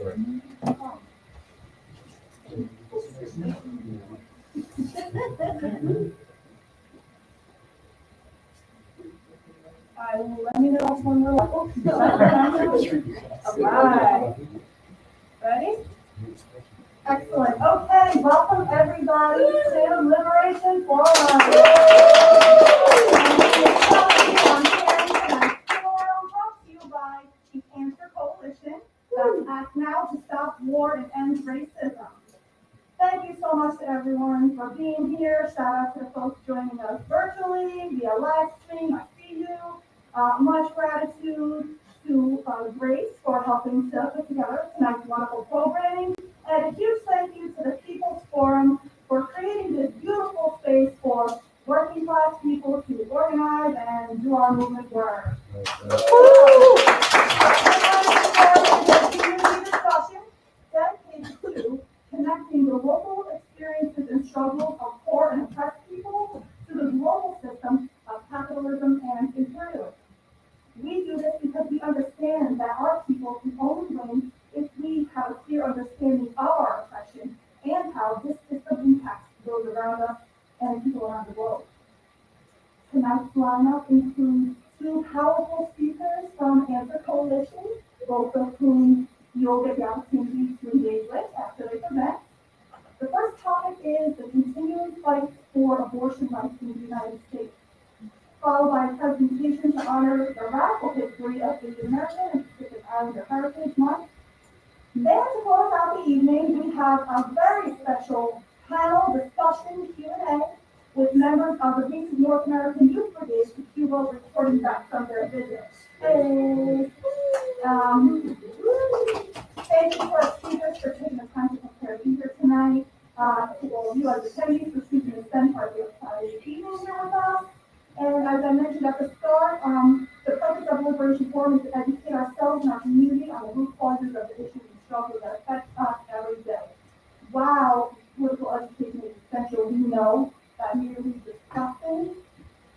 I will let you know when we're level. All right. Ready? Excellent. Okay, welcome everybody to Liberation Forum. I'm brought to you by the Cancer Coalition. Act now to stop war and end racism. Thank you so much to everyone for being here. Shout out to the folks joining us virtually via live stream. I see you. Much gratitude to Grace for helping to put together tonight's wonderful programming. And a huge thank you to the People's Forum for creating this beautiful space for working class people to organize and do our movement work. Community discussion dedicated to connecting the local experiences and struggles of poor and oppressed people to the global system of capitalism and imperialism. We do this because we understand that our people can only win if we have a clear understanding of our oppression and how this system impacts those around us and people around the world. Tonight's lineup includes two powerful speakers from Answer Coalition, both of whom you'll get the opportunity to engage with after they present. The first topic is the continuing fight for abortion rights in the United States, followed by a presentation to honor the radical history of Asian American and Pacific Islander Heritage Month. Then to close out the evening, we have a very special panel discussion Q&A with members of the recent North American Youth Brigade to Cuba reporting back from their visit. Thank you to our speakers for taking the time to prepare to be here tonight. To all of you as attendees for choosing to spend part of your evening here with us. And as I mentioned at the start, the purpose of Liberation Forum is to educate ourselves and our community on the root causes of the issues and struggles that affect us every day. While political education is essential, we know that merely discussing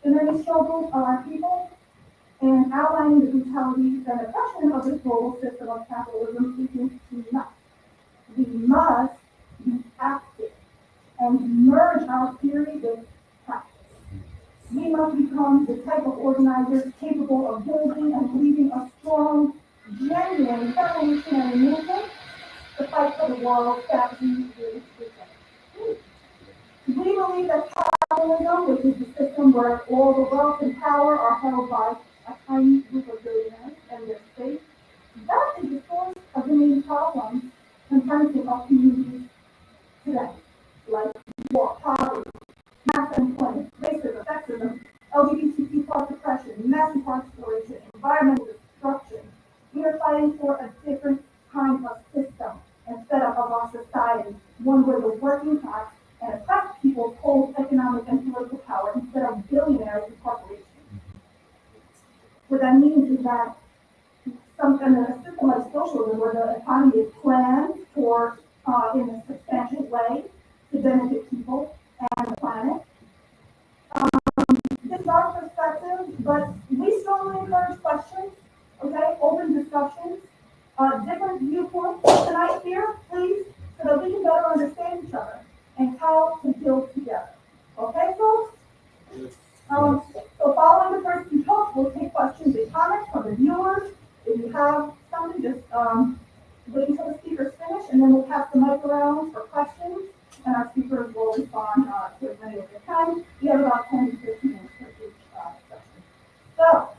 the many struggles of our people and outlining the brutality and oppression of this global system of capitalism isn't enough. We must be active and merge our theory with practice. We must become the type of organizers capable of building and leading a strong, genuine revolutionary movement to fight for the world that we really deserve. We believe that capitalism, which is the system where all the wealth and power are held by a tiny group of billionaires and their states, that is the source of the main problems confronting our communities today, like war, poverty, mass unemployment, racism, sexism, LGBTQ+ oppression, mass incarceration, environmental destruction. We are fighting for a different kind of system instead of our society, one where the working class and oppressed people hold economic and political power instead of billionaires and corporations. What that means is that a system like socialism, where the economy is planned for in a substantial way to benefit people and the planet. This is our perspective, but we strongly encourage questions, okay, open discussions, different viewpoints tonight here, please, so that we can better understand each other and how to build together. Okay, folks? So following the first few talks, we'll take questions and comments from the viewers. If you have something, just wait until the speakers finish, and then we'll pass the mic around for questions, and our speakers will respond to as many as they can. We have about 10 to 15 minutes for each session. So,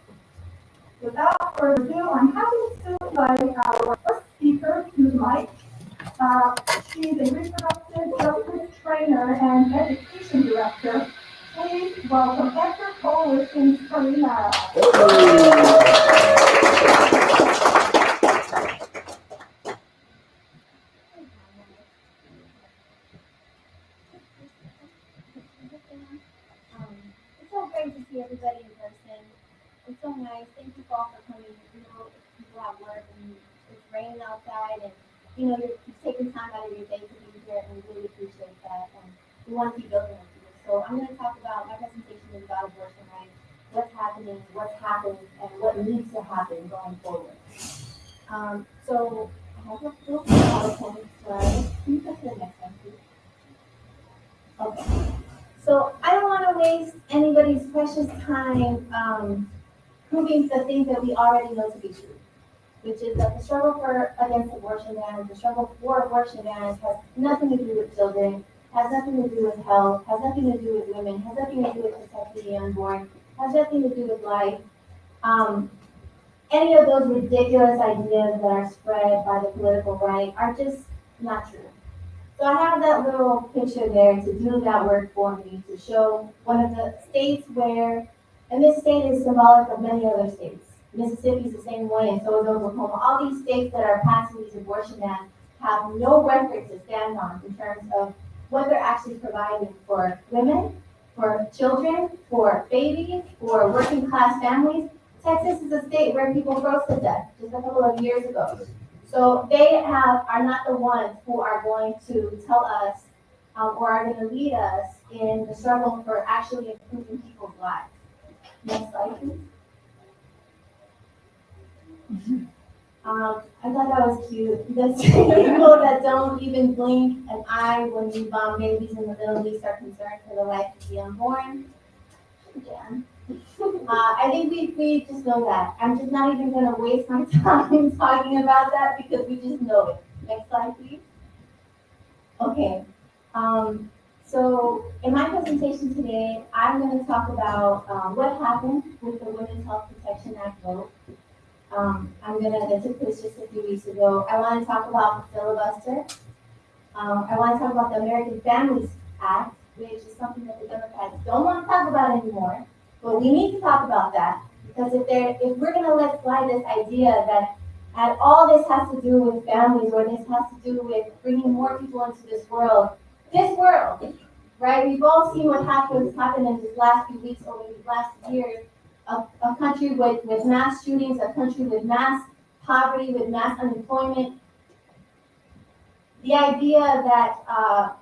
without further ado, I'm happy to invite our first speaker to the mic. She's a reproductive justice trainer and education director. Please welcome Answer Coalition's Karina. It's so great to see everybody in person. It's so nice. Thank you all for coming. You know, people at work and it's raining outside, and you know you're taking time out of your day to be here, and we really appreciate that. And we want to keep building with you. So I'm going to talk about my presentation is about abortion rights, what's happening, what's happened, and what needs to happen going forward. So I have a little PowerPoint slide. Can you go to the next one, please? Okay. So I don't want to waste anybody's precious time proving the things that we already know to be true, which is that the struggle against abortion bans, the struggle for abortion bans has nothing to do with children, has nothing to do with health, has nothing to do with women, has nothing to do with protecting the unborn, has nothing to do with life. Any of those ridiculous ideas that are spread by the political right are just not true. So I have that little picture there to do that work for me, to show one of the states where, and this state is symbolic of many other states. Mississippi is the same way, and so is Oklahoma. All these states that are passing these abortion bans have no record to stand on in terms of what they're actually providing for women, for children, for babies, for working class families. Texas is a state where people froze to death just a couple of years ago. So they are not the ones who are going to tell us or are going to lead us in the struggle for actually improving people's lives. Next slide, please. I thought that was cute. The people that don't even blink an eye when we bomb babies in the Middle East are concerned for the life of the unborn. Yeah. I think we just know that. I'm just not even going to waste my time talking about that because we just know it. Next slide, please. Okay. So in my presentation today, I'm going to talk about what happened with the Women's Health Protection Act vote. That took place just a few weeks ago. I want to talk about the filibuster. I want to talk about the American Families Act, which is something that the Democrats don't want to talk about anymore. But we need to talk about that because if we're going to let slide this idea that all this has to do with families or this has to do with bringing more people into this world, right? We've all seen what happened in these last few weeks over these last years. A country with mass shootings, a country with mass poverty, with mass unemployment. The idea that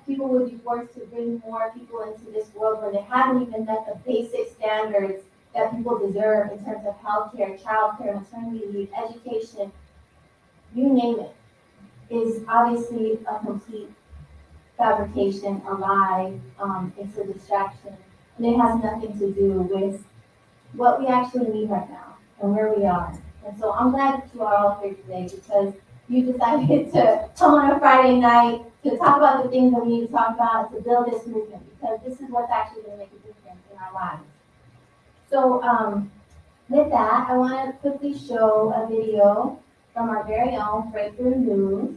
people would be forced to bring more people into this world when they haven't even met the basic standards that people deserve in terms of healthcare, childcare, maternity leave, education, you name it, is obviously a complete fabrication, a lie, it's a distraction, and it has nothing to do with what we actually need right now and where we are. And so I'm glad that you are all here today because you decided to come on a Friday night to talk about the things that we need to talk about and to build this movement because this is what's actually going to make a difference in our lives. So with that, I want to quickly show a video from our very own Breakthrough News,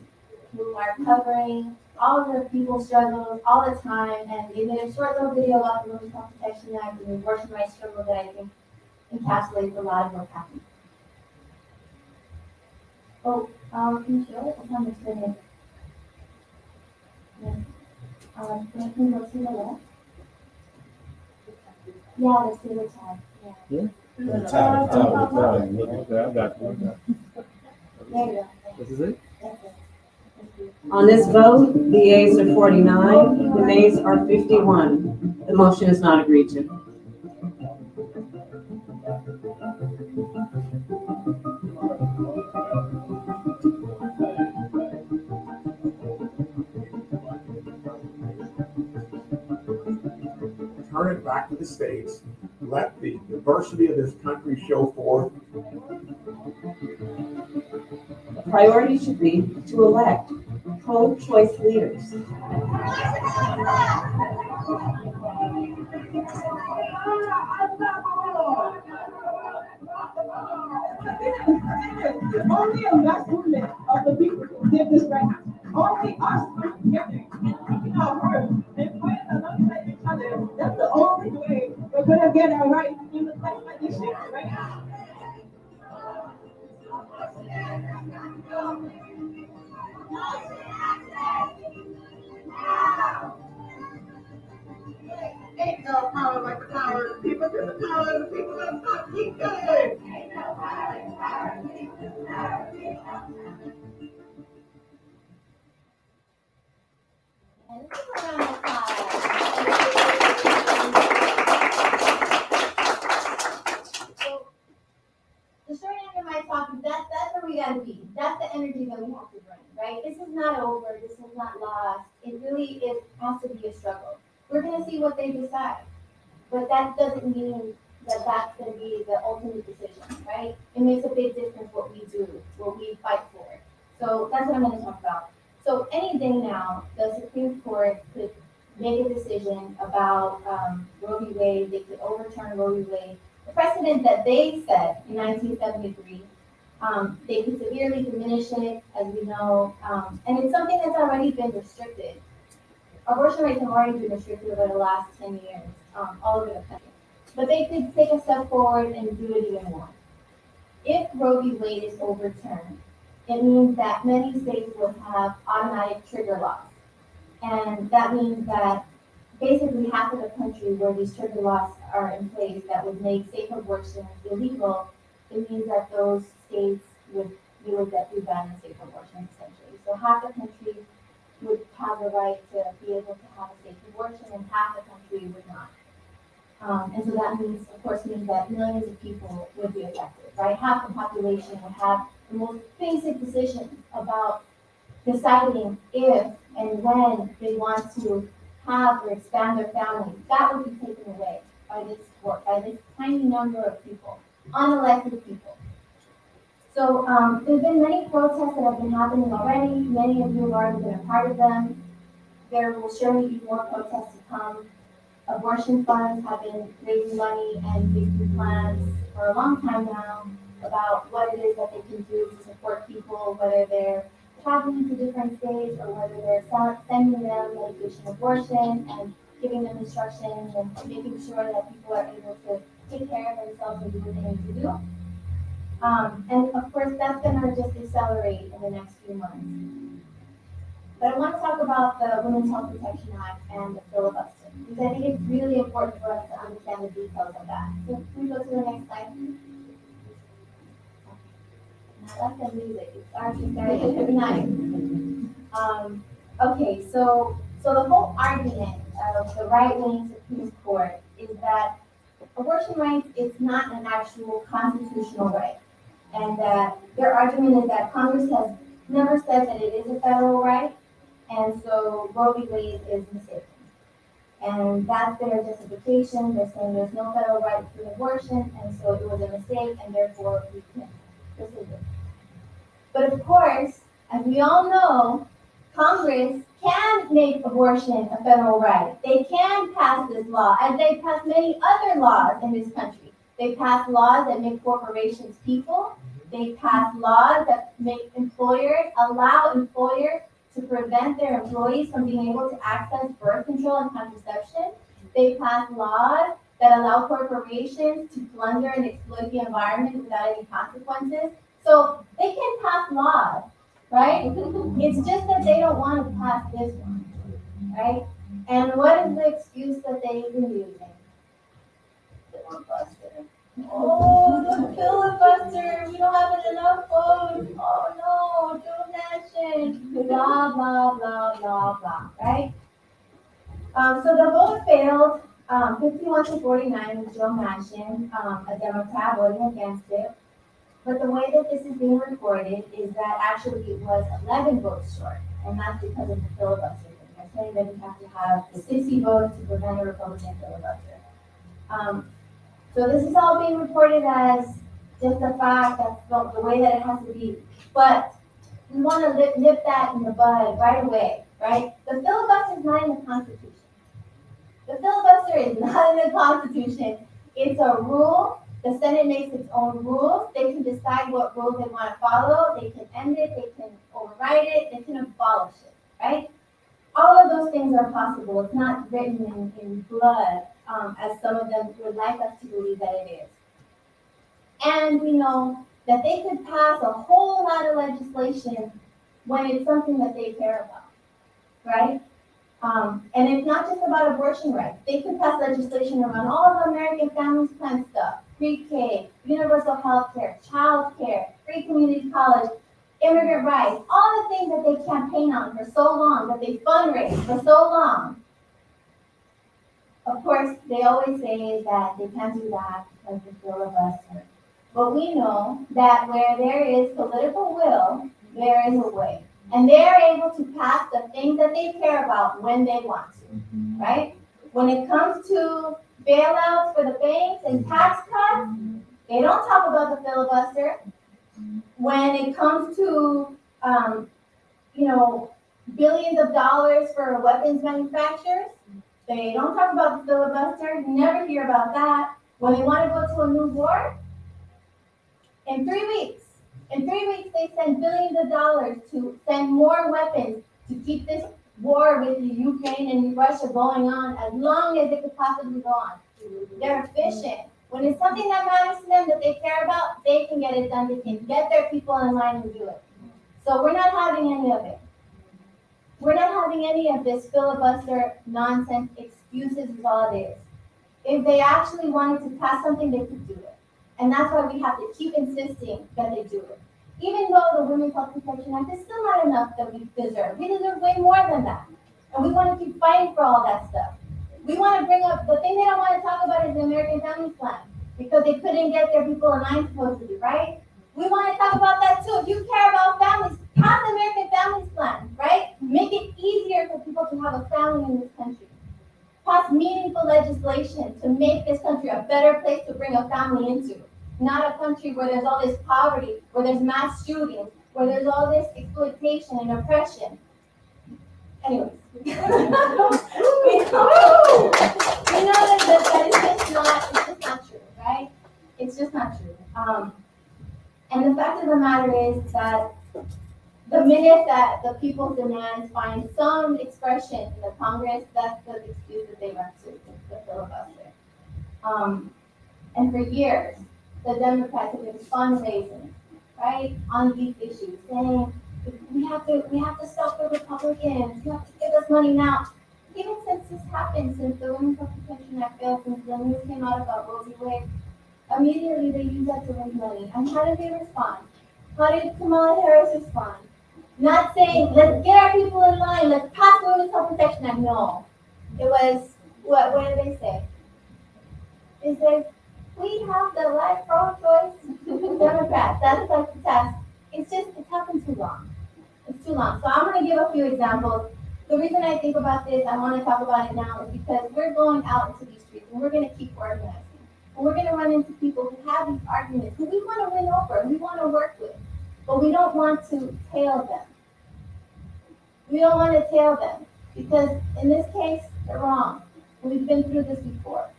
who are covering all of the people's struggles all the time, and they made a short little video about the Women's Health Protection Act and the abortion rights struggle that I think encapsulates a lot of what's happening. Oh, can you show it? It's on the screen. Yeah. Can you go to the left? Yeah, let's do the tab. Yeah. Time. Okay, I got you. There you go. This is it? That's it. On this vote, the yeas are 49, the nays are 51. The motion is not agreed to. Turn it back to the states. Let the diversity of this country show forth. The priority should be to elect pro-choice leaders. Only a mass movement of the people who did this right now. Only us together. Our word and fight alongside each other. That's the only way we're gonna get our right in the fight like this shit right now. Ain't no power like the power of the people, because the power of the people does not keep going. And this is a round of applause. So the short end of my talk is that's where we gotta be. That's the energy that we have to bring. right? This is not over, this is not lost. It has to be a struggle. We're gonna see what they decide. But that doesn't mean that that's gonna be the ultimate decision, right? It makes a big difference what we do, what we fight for. So that's what I'm gonna talk about. So any day now, the Supreme Court could make a decision about Roe v. Wade. They could overturn Roe v. Wade. The precedent that they set in 1973, they could severely diminish it, as we know, and it's something that's already been restricted. Abortion rights have already been restricted over the last 10 years, all over the country. But they could take a step forward and do it even more. If Roe v. Wade is overturned, it means that many states will have automatic trigger laws. And that means that basically half of the country where these trigger laws are in place that would make safe abortion illegal, it means that those states would ban safe abortion essentially. So half the country would have the right to be able to have a safe abortion and half the country would not. And so that means, of course, means that millions of people would be affected, right? Half the population would have the most basic decisions about deciding if and when they want to have or expand their family. That would be taken away by this court, by this tiny number of people, unelected people. So there's been many protests that have been happening already. Many of you have already been a part of them. There will surely be more protests to come. Abortion funds have been raising money and making plans for a long time now about what it is that they can do to support people, whether they're traveling to different states or whether they're sending them medication abortion and giving them instructions and making sure that people are able to take care of themselves and do what they need to do. And of course, that's going to just accelerate in the next few months. But I want to talk about the Women's Health Protection Act and the filibuster, because I think it's really important for us to understand the details of that. So can we go to the next slide, please? I like the music. It starts very nice. Okay, so the whole argument of the right-wing Supreme Court is that abortion rights is not an actual constitutional right. And their argument is that Congress has never said that it is a federal right, and so Roe v. Wade is mistaken. And that's their justification. They're saying there's no federal right to abortion, and so it was a mistake, and therefore we can rescind it. But of course, as we all know, Congress can make abortion a federal right. They can pass this law, as they pass many other laws in this country. They pass laws that make corporations people. They pass laws that make allow employers to prevent their employees from being able to access birth control and contraception. They pass laws that allow corporations to plunder and exploit the environment without any consequences. So they can pass laws, right? It's just that they don't want to pass this one, right? And what is the excuse that they've been using? Filibuster. Oh, the filibuster. We don't have enough votes. Oh no, Joe Manchin. Blah, blah, blah, blah, blah, right? So the vote failed, 51-49 with Joe Manchin, a Democrat, voting against it. But the way that this is being recorded is that actually it was 11 votes short, and that's because of the filibuster thing. They're saying that you have to have the 60 votes to prevent a Republican filibuster. So this is all being reported as just a fact, that's the way that it has to be. But we want to nip that in the bud right away, right? The filibuster is not in the Constitution. The filibuster is not in the Constitution. It's a rule. The Senate makes its own rules. They can decide what rules they want to follow. They can end it. They can override it. They can abolish it, right? All of those things are possible. It's not written in blood, as some of them would like us to believe that it is. And we know that they could pass a whole lot of legislation when it's something that they care about, right? And it's not just about abortion rights. They could pass legislation around all of American Families Plan stuff, pre-K, universal health care, child care, free community college, immigrant rights, all the things that they campaign on for so long, that they fundraise for so long. Of course, they always say that they can't do that because the filibuster. But we know that where there is political will, there is a way. And they're able to pass the things that they care about when they want to, right? When it comes to bailouts for the banks and tax cuts, they don't talk about the filibuster. When it comes to, billions of dollars for weapons manufacturers, they don't talk about the filibuster. You never hear about that. When they want to go to a new war, in 3 weeks, they send billions of dollars to send more weapons to keep this war with the Ukraine and Russia going on as long as it could possibly go on. They're efficient. When it's something that matters to them that they care about, they can get it done. They can get their people in line and do it. So we're not having any of it. We're not having any of this filibuster nonsense excuses is all it is. If they actually wanted to pass something, they could do it. And that's why we have to keep insisting that they do it. Even though the Women's Health Protection Act is still not enough that we deserve. We deserve way more than that. And we want to keep fighting for all that stuff. We want to bring up, the thing they don't want to talk about is the American Family Plan, because they couldn't get their people in line supposedly, right? We want to talk about that too. If you care about families, pass the American Family Plan, right? Make it easier for people to have a family in this country. Pass meaningful legislation to make this country a better place to bring a family into. Not a country where there's all this poverty, where there's mass shootings, where there's all this exploitation and oppression. Anyways. we know that it's just not true, right? It's just not true. And the fact of the matter is that the minute that the people's demands find some expression in the Congress, that's the excuse that they run to, the filibuster. And for years, the Democrats have been fundraising, right, on these issues, saying we have to stop the Republicans. You have to give us money now. Even since this happened, since the Women's Health Protection Act failed, since the news came out about Rosie Wade, immediately they used that to raise money. And how did they respond? How did Kamala Harris respond? Not saying, let's get our people in line, let's pass the Women's Health Protection Act. No. It was, what did they say? They said, we have the right pro-choice Democrats. That's like the test. It's happened too long. It's too long. So I'm going to give a few examples. The reason I think about this, I want to talk about it now, is because we're going out into these streets and we're going to keep organizing. And we're going to run into people who have these arguments, who we want to win over, we want to work with, but we don't want to tail them. We don't want to tail them because in this case, they're wrong. We've been through this before.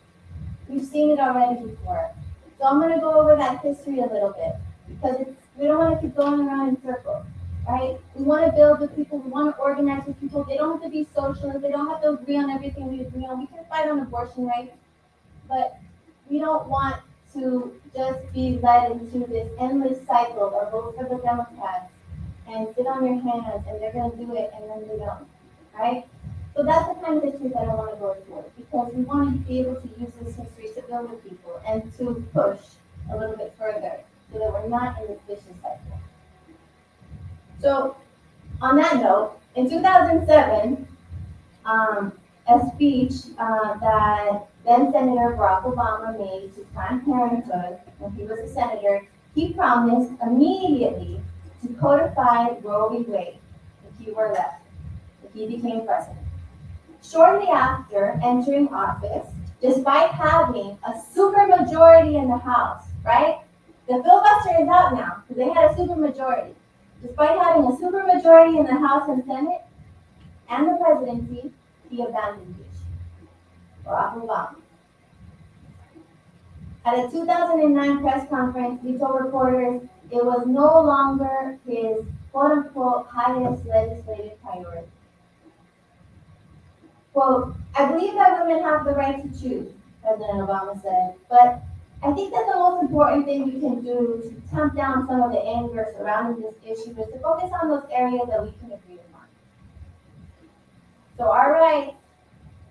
We've seen it already before. So I'm going to go over that history a little bit because we don't want to keep going around in circles, right? We want to build with people. We want to organize with people. They don't have to be socialists. They don't have to agree on everything we agree on. We can fight on abortion rights, but we don't want to just be led into this endless cycle of vote for the Democrats and sit on your hands and they're going to do it and then they don't, right? So that's the kind of history that I want to go for because we want to be able to use this history to build with people and to push a little bit further so that we're not in this vicious cycle. So on that note, in 2007, a speech that then Senator Barack Obama made to Planned Parenthood when he was a senator, he promised immediately to codify Roe v. Wade if he were elected, if he became president. Shortly after entering office, despite having a supermajority in the House, right? The filibuster is out now because they had a supermajority. Despite having a supermajority in the House and Senate and the presidency, he abandoned the issue. Barack Obama. At a 2009 press conference, he told reporters it was no longer his quote-unquote highest legislative priority. Quote, I believe that women have the right to choose, President Obama said, but I think that the most important thing we can do to tamp down some of the anger surrounding this issue is to focus on those areas that we can agree upon. So our rights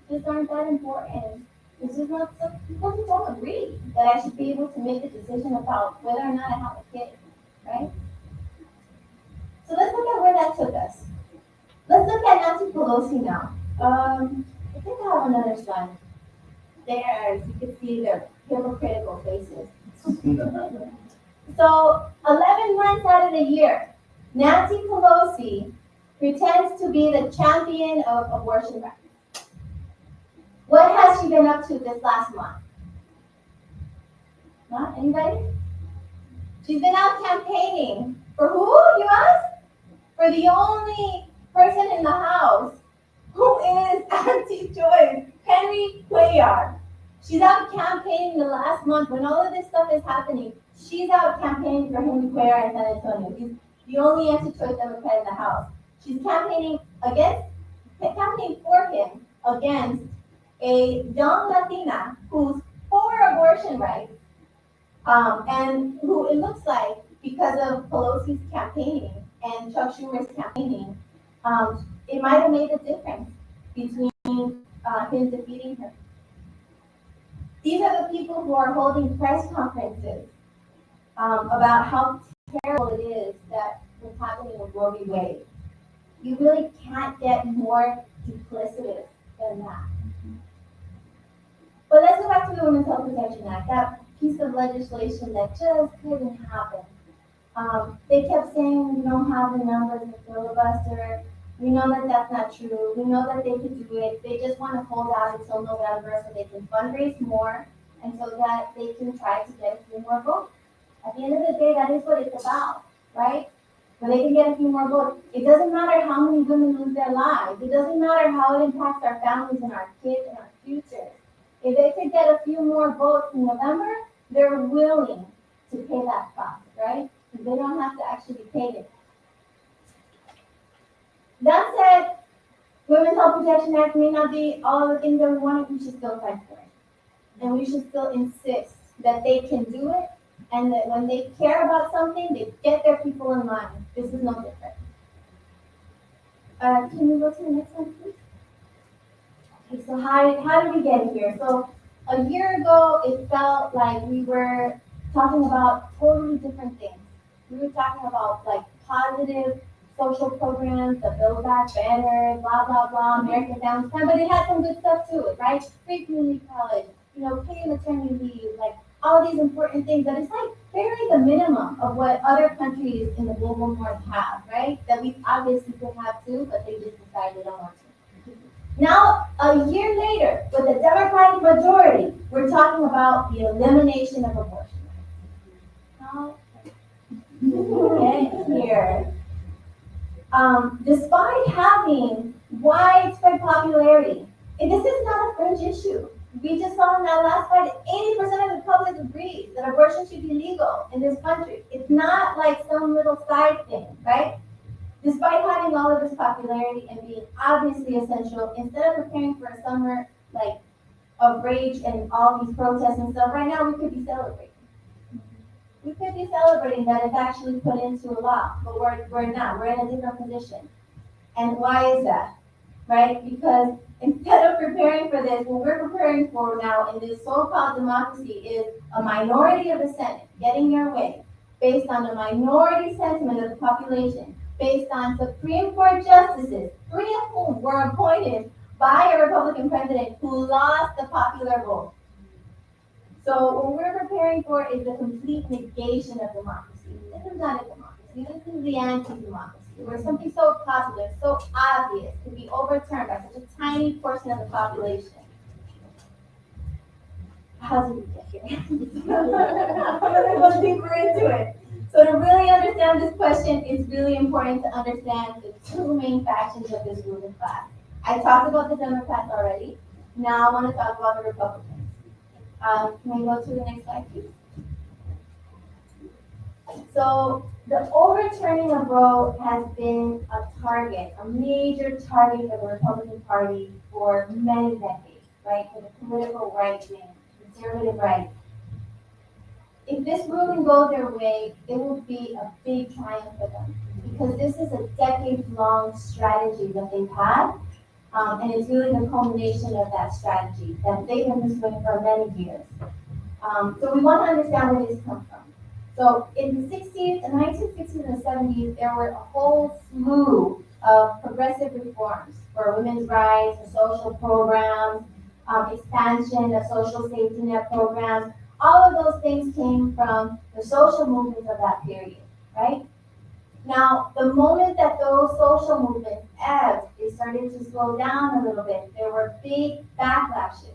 just aren't that important. This is not so people who don't agree that I should be able to make a decision about whether or not I have a kid, right? So let's look at where that took us. Let's look at Nancy Pelosi now. I think I have another slide. There, you can see their hypocritical faces. So 11 months out of the year, Nancy Pelosi pretends to be the champion of abortion rights. What has she been up to this last month? Huh? Anybody? She's been out campaigning. For who, you ask? For the only person in the House who is anti-choice, Henry Cuellar. She's out campaigning the last month when all of this stuff is happening. She's out campaigning for Henry Cuellar in San Antonio. He's the only anti-choice Democrat in the House. She's campaigning for him against a young Latina who's for abortion rights, and who it looks like, because of Pelosi's campaigning and Chuck Schumer's campaigning, it might have made a difference between him defeating her. These are the people who are holding press conferences about how terrible it is that what's happening with Roe v. Wade. You really can't get more duplicitous than that. But let's go back to the Women's Health Protection Act, that piece of legislation that just couldn't happen. They kept saying we don't have the numbers in the filibuster. We know that that's not true. We know that they could do it. They just want to hold out until November so they can fundraise more and so that they can try to get a few more votes. At the end of the day, that is what it's about, right? When they can get a few more votes. It doesn't matter how many women lose their lives. It doesn't matter how it impacts our families and our kids and our future. If they could get a few more votes in November, they're willing to pay that cost, right? Because they don't have to actually pay it. That said, Women's Health Protection Act may not be all the things that we want. We should still fight for it. And we should still insist that they can do it, and that when they care about something, they get their people in line. This is no different. Can you go to the next one, please? Okay, so how did we get here? So a year ago, it felt like we were talking about totally different things. We were talking about like positive social programs, the Build Back Better, blah, blah, blah, American Families Plan, but it had some good stuff to it, right? Free community college, paid maternity leave, like all these important things that it's like very the minimum of what other countries in the global north have, right? That we obviously could have too, but they just decided they don't want to. Now, a year later, with a Democratic majority, we're talking about the elimination of abortion. How get here? Despite having widespread popularity, and this is not a fringe issue. We just saw in that last fight that 80% of the public agrees that abortion should be legal in this country. It's not like some little side thing, right? Despite having all of this popularity and being obviously essential, instead of preparing for a summer like of rage and all these protests and stuff, right now we could be celebrating. We could be celebrating that it's actually put into a law, but we're not. We're in a different position. And why is that? Right? Because instead of preparing for this, what we're preparing for now in this so-called democracy is a minority of the Senate getting their way based on the minority sentiment of the population, based on Supreme Court justices, 3 of whom were appointed by a Republican president who lost the popular vote. So what we're preparing for is the complete negation of democracy. This is not a democracy. This is the anti-democracy, where something so positive, so obvious, could be overturned by such a tiny portion of the population. How did we get here? I'm going to go deeper into it. So to really understand this question, it's really important to understand the 2 main factions of this ruling class. I talked about the Democrats already. Now I want to talk about the Republicans. Can we go to the next slide, please? So the overturning of Roe has been a target, a major target of the Republican Party for many decades, right? For the political right wing, conservative right. If this ruling goes their way, it will be a big triumph for them because this is a decades-long strategy that they've had. And it's really the culmination of that strategy that they've been pursuing for many years. So we want to understand where this comes from. So in the 60s, the 1960s and the 70s, there were a whole slew of progressive reforms for women's rights, for social programs, expansion of social safety net programs. All of those things came from the social movements of that period, right? Now, the moment that those social movements ebbed, they started to slow down a little bit. There were big backlashes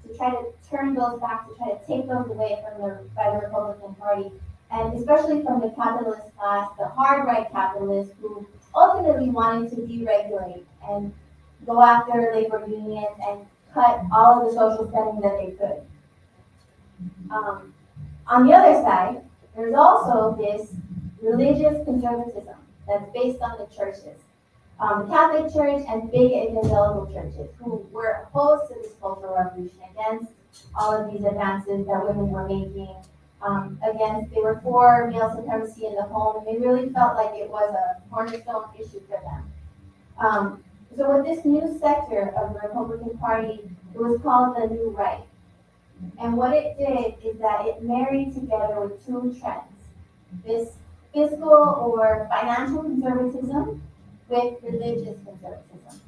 to try to turn those back, to try to take those away by the Republican Party, and especially from the capitalist class, the hard right capitalists who ultimately wanted to deregulate and go after labor unions and cut all of the social spending that they could. On the other side, there's also this religious conservatism that's based on the churches. The Catholic Church and big evangelical churches who were opposed to this cultural revolution, against all of these advances that women were making, they were for male supremacy in the home, and they really felt like it was a cornerstone issue for them. So with this new sector of the Republican Party, it was called the New Right. And what it did is that it married together with two trends: this fiscal or financial conservatism with religious conservatism.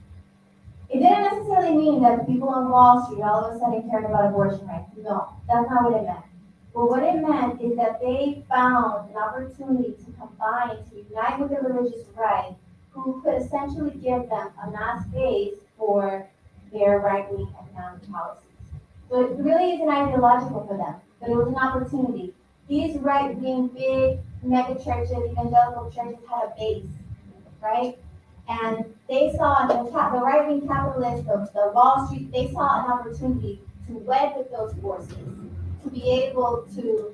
It didn't necessarily mean that the people on Wall Street all of a sudden cared about abortion rights. No, that's not what it meant. But what it meant is that they found an opportunity to combine, to unite with the religious right, who could essentially give them a mass base for their right-wing economic policies. So it really isn't ideological for them, but it was an opportunity. These right-wing, big mega churches, evangelical churches had a base, right? And they saw the right-wing capitalists, the Wall Street, they saw an opportunity to wed with those forces, to be able to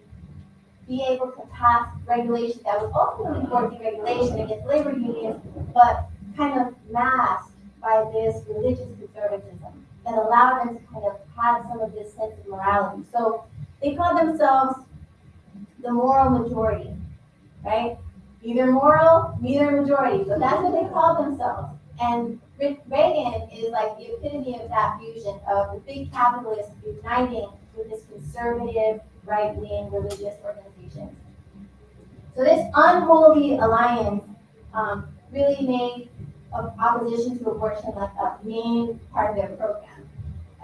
pass regulation that was ultimately for deregulation against labor unions, but kind of masked by this religious conservatism that allowed them to kind of have some of this sense of morality. So they call themselves the moral majority, right? Neither moral, neither majority. So that's what they call themselves. And Reagan is like the epitome of that fusion of the big capitalists uniting with this conservative, right-wing religious organizations. So this unholy alliance really made opposition to abortion like a main part of their program.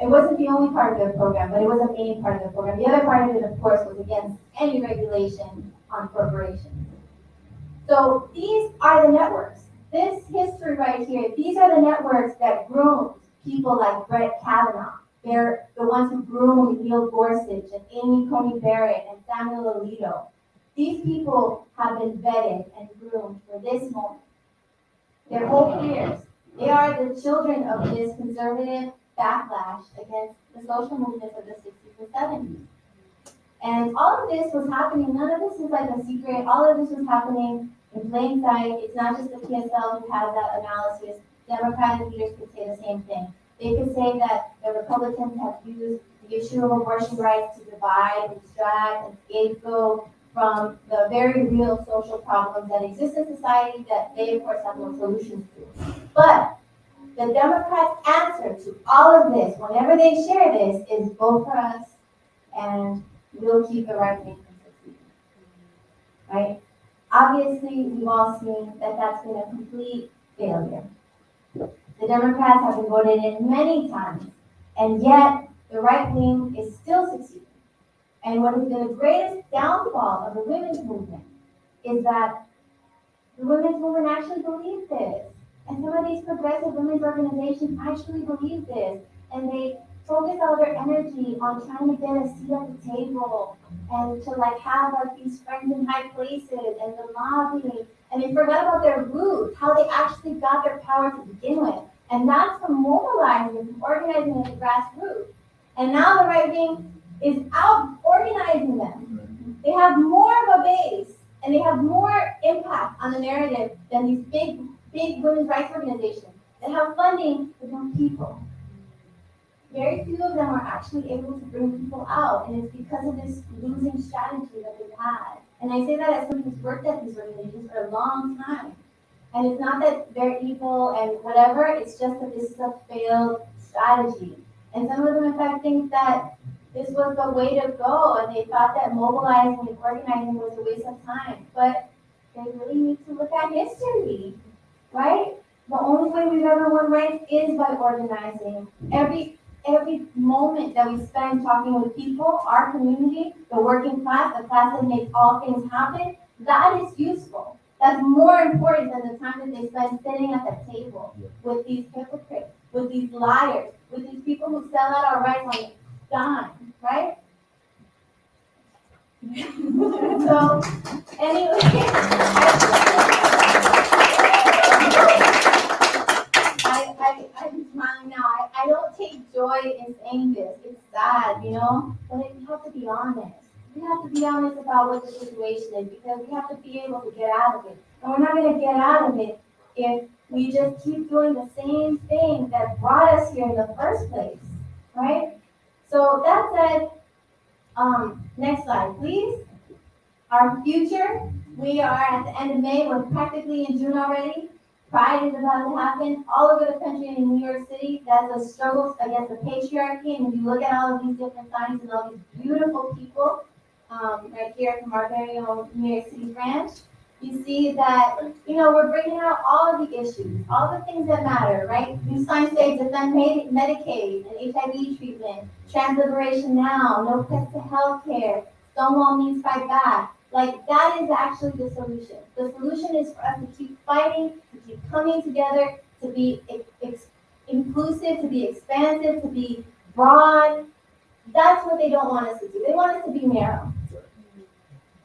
It wasn't the only part of their program, but it was a main part of their program. The other part of it, of course, was against any regulation on corporations. So these are the networks. This history right here, these are the networks that groomed people like Brett Kavanaugh. They're the ones who groomed Neil Gorsuch and Amy Coney Barrett and Samuel Alito. These people have been vetted and groomed for this moment. Their whole careers. They are the children of this conservative backlash against the social movements of the 60s and 70s. And all of this was happening, none of this is like a secret, all of this was happening in plain sight. It's not just the PSL who has that analysis. Democratic leaders could say the same thing. They could say that the Republicans have used the issue of abortion rights to divide and distract and scapegoat from the very real social problems that exist in society that they, of course, have no solutions to. But the Democrats' answer to all of this, whenever they share this, is vote for us and we'll keep the right wing from succeeding. Right? Obviously, we've all seen that that's been a complete failure. The Democrats have been voted in many times, and yet the right wing is still succeeding. And what has been the greatest downfall of the women's movement is that the women's movement actually believed this. And some of these progressive women's organizations actually believe this. And they focus all their energy on trying to get a seat at the table and to have these friends in high places and the lobbying. And they forgot about their roots, how they actually got their power to begin with. And that's from mobilizing, from organizing at the grassroots. And now the right wing is out organizing them. They have more of a base and they have more impact on the narrative than these big women's rights organizations that have funding for young people. Very few of them are actually able to bring people out, and it's because of this losing strategy that they've had. And I say that as someone who's worked at these organizations for a long time. And it's not that they're evil and whatever, it's just that this is a failed strategy. And some of them, in fact, think that this was the way to go, and they thought that mobilizing and organizing was a waste of time. But they really need to look at history, right? The only way we've ever won rights is by organizing. Every moment that we spend talking with people, our community, the working class, the class that makes all things happen, that is useful. That's more important than the time that they spend sitting at the table with these hypocrites, with these liars, with these people who sell out our rights on a dime, right? So, anyway, I'm smiling now. I don't take joy in saying this. It's sad, you know? But we have to be honest. We have to be honest about what the situation is because we have to be able to get out of it. And we're not going to get out of it if we just keep doing the same thing that brought us here in the first place, right? So that said, next slide, please. Our future, we are at the end of May, we're practically in June already. Pride is about to happen all over the country and in New York City. That's a struggle against the patriarchy. And if you look at all of these different signs and all these beautiful people, right here from our very own New York City branch, you see that, you know, we're bringing out all of the issues, all the things that matter, right? These signs say defend Medicaid and HIV treatment, trans liberation now, no cuts to healthcare, Stonewall means fight back. Like, that is actually the solution. The solution is for us to keep fighting, to keep coming together, to be inclusive, to be expansive, to be broad. That's what they don't want us to do. They want us to be narrow.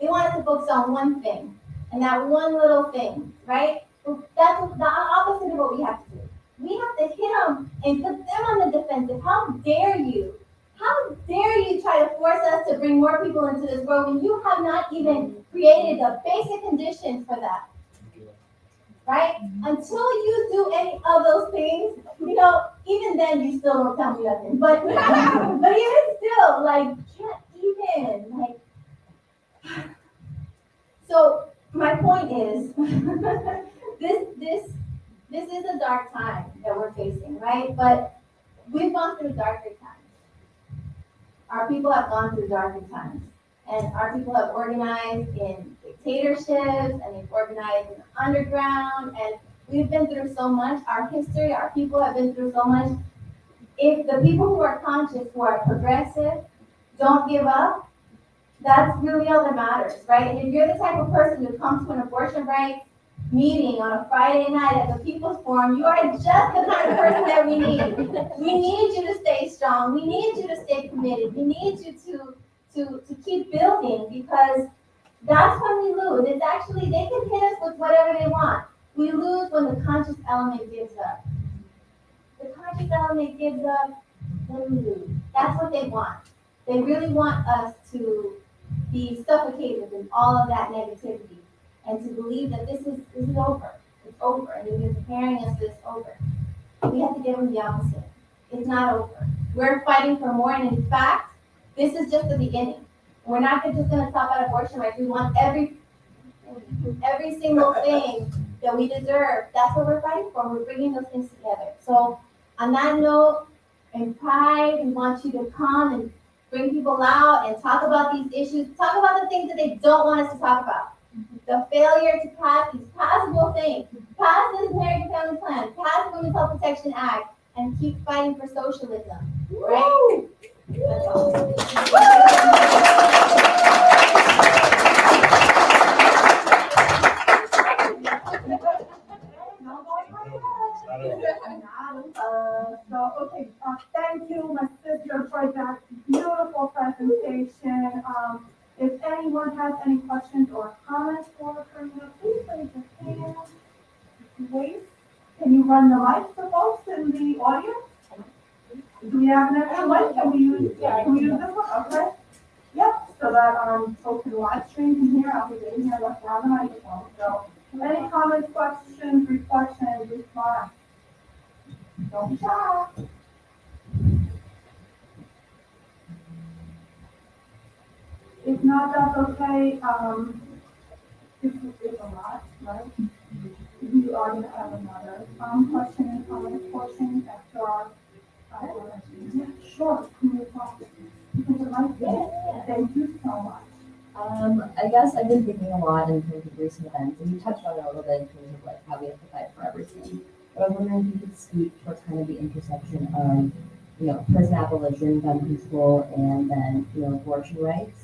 They want us to focus on one thing, and that one little thing, right? That's the opposite of what we have to do. We have to hit them and put them on the defensive. How dare you? How dare you try to force us to bring more people into this world when you have not even created the basic conditions for that? Right? Until you do any of those things, you know, even then you still don't tell me nothing. But but even still, like, can't even like. So my point is, this is a dark time that we're facing, right? But we've gone through darker times. Our people have gone through darker times, and our people have organized in dictatorships, and they've organized in the underground, and we've been through so much. Our history, our people have been through so much. If the people who are conscious, who are progressive, don't give up, that's really all that matters, right? And if you're the type of person who comes to an abortion rights meeting on a Friday night at the People's Forum, you are just the kind of person that we need. We need you to stay strong. We need you to stay committed. We need you to keep building, because that's when we lose. It's actually, they can hit us with whatever they want. We lose when the conscious element gives up. The conscious element gives up, then we lose. That's what they want. They really want us to be suffocated in all of that negativity, and to believe that this is over. It's over, and they've been preparing us for this over. We have to give them the opposite. It's not over. We're fighting for more, and in fact, this is just the beginning. We're not just going to stop at abortion rights. We want every single thing that we deserve. That's what we're fighting for. We're bringing those things together. So on that note, in Pride, we want you to come and bring people out and talk about these issues. Talk about the things that they don't want us to talk about. The failure to pass these passable things. Pass this American Family Plan. Pass the Women's Health Protection Act. And keep fighting for socialism. Right? That's all. Thank you, my sister, for that beautiful presentation. If anyone has any questions or comments for her, please raise your hand. Wait, can you run the mic for folks in the audience? Do we have an extra mic? Can we use this one? Okay. Yep, so that folks in the live stream can hear. I'll be waiting here left around the microphone. So, any comments, questions, reflections, response? Don't be shy. If not, that's okay. It's a lot, right? We are going to have another question and comment portion after our. Sure. Thank you so much. I guess I've been thinking a lot in terms of recent events, and you touched on it a little bit in terms of like how we have to fight for everything. But I was wondering if you could speak towards kind of the intersection of, you know, prison abolition, gun control, and then, you know, abortion rights.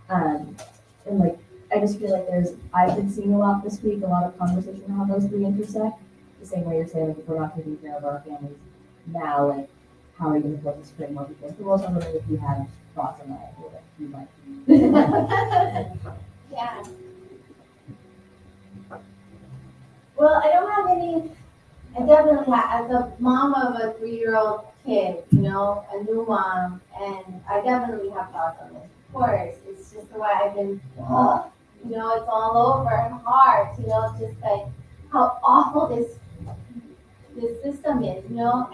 And like, I I just feel like I've been seeing a lot this week, a lot of conversation on how those three intersect. The same way you're saying, if we're not taking care of our families now, like, how are you going to focus bring more people into roles? I'm wondering if you have thoughts on that, or that you might. Yeah. Well, I don't have any, I definitely have, as a mom of a 3-year-old kid, you know, a new mom, and I definitely have thoughts on this. Of course, it's just the way I've been, you know, it's all over and hard, you know, just like how awful this system is, you know,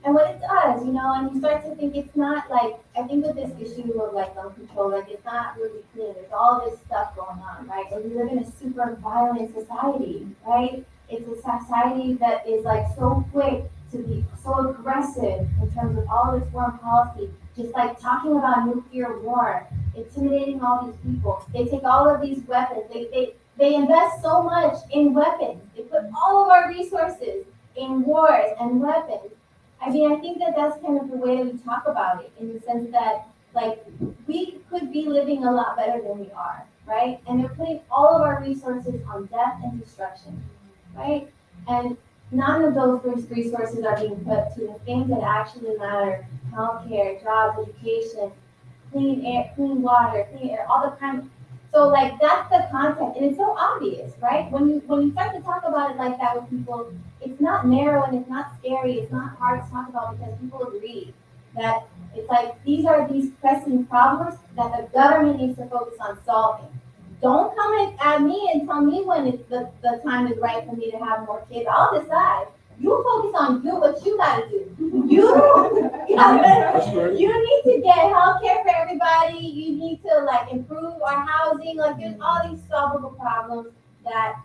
and what it does, you know, and you start to think it's not like, I think with this issue of like gun control, like it's not really clear. There's all this stuff going on, right? And we live in a super violent society, right? It's a society that is like so quick to be so aggressive in terms of all this foreign policy, just like talking about nuclear war, intimidating all these people. They take all of these weapons. They invest so much in weapons. They put all of our resources in wars and weapons. I mean, I think that that's kind of the way that we talk about it, in the sense that, like, we could be living a lot better than we are, right? And they're putting all of our resources on death and destruction, right? And none of those resources are being put to the things that actually matter: healthcare, jobs, education, clean air, clean water, clean air, all the kind. So like that's the context, and it's so obvious, right? When you start to talk about it like that with people, it's not narrow and it's not scary. It's not hard to talk about because people agree that it's like these are these pressing problems that the government needs to focus on solving. Don't come at me and tell me when it's the time is right for me to have more kids. I'll decide. You focus on do what you gotta do. You need to get health care for everybody. You need to like improve our housing. Like there's all these solvable problems that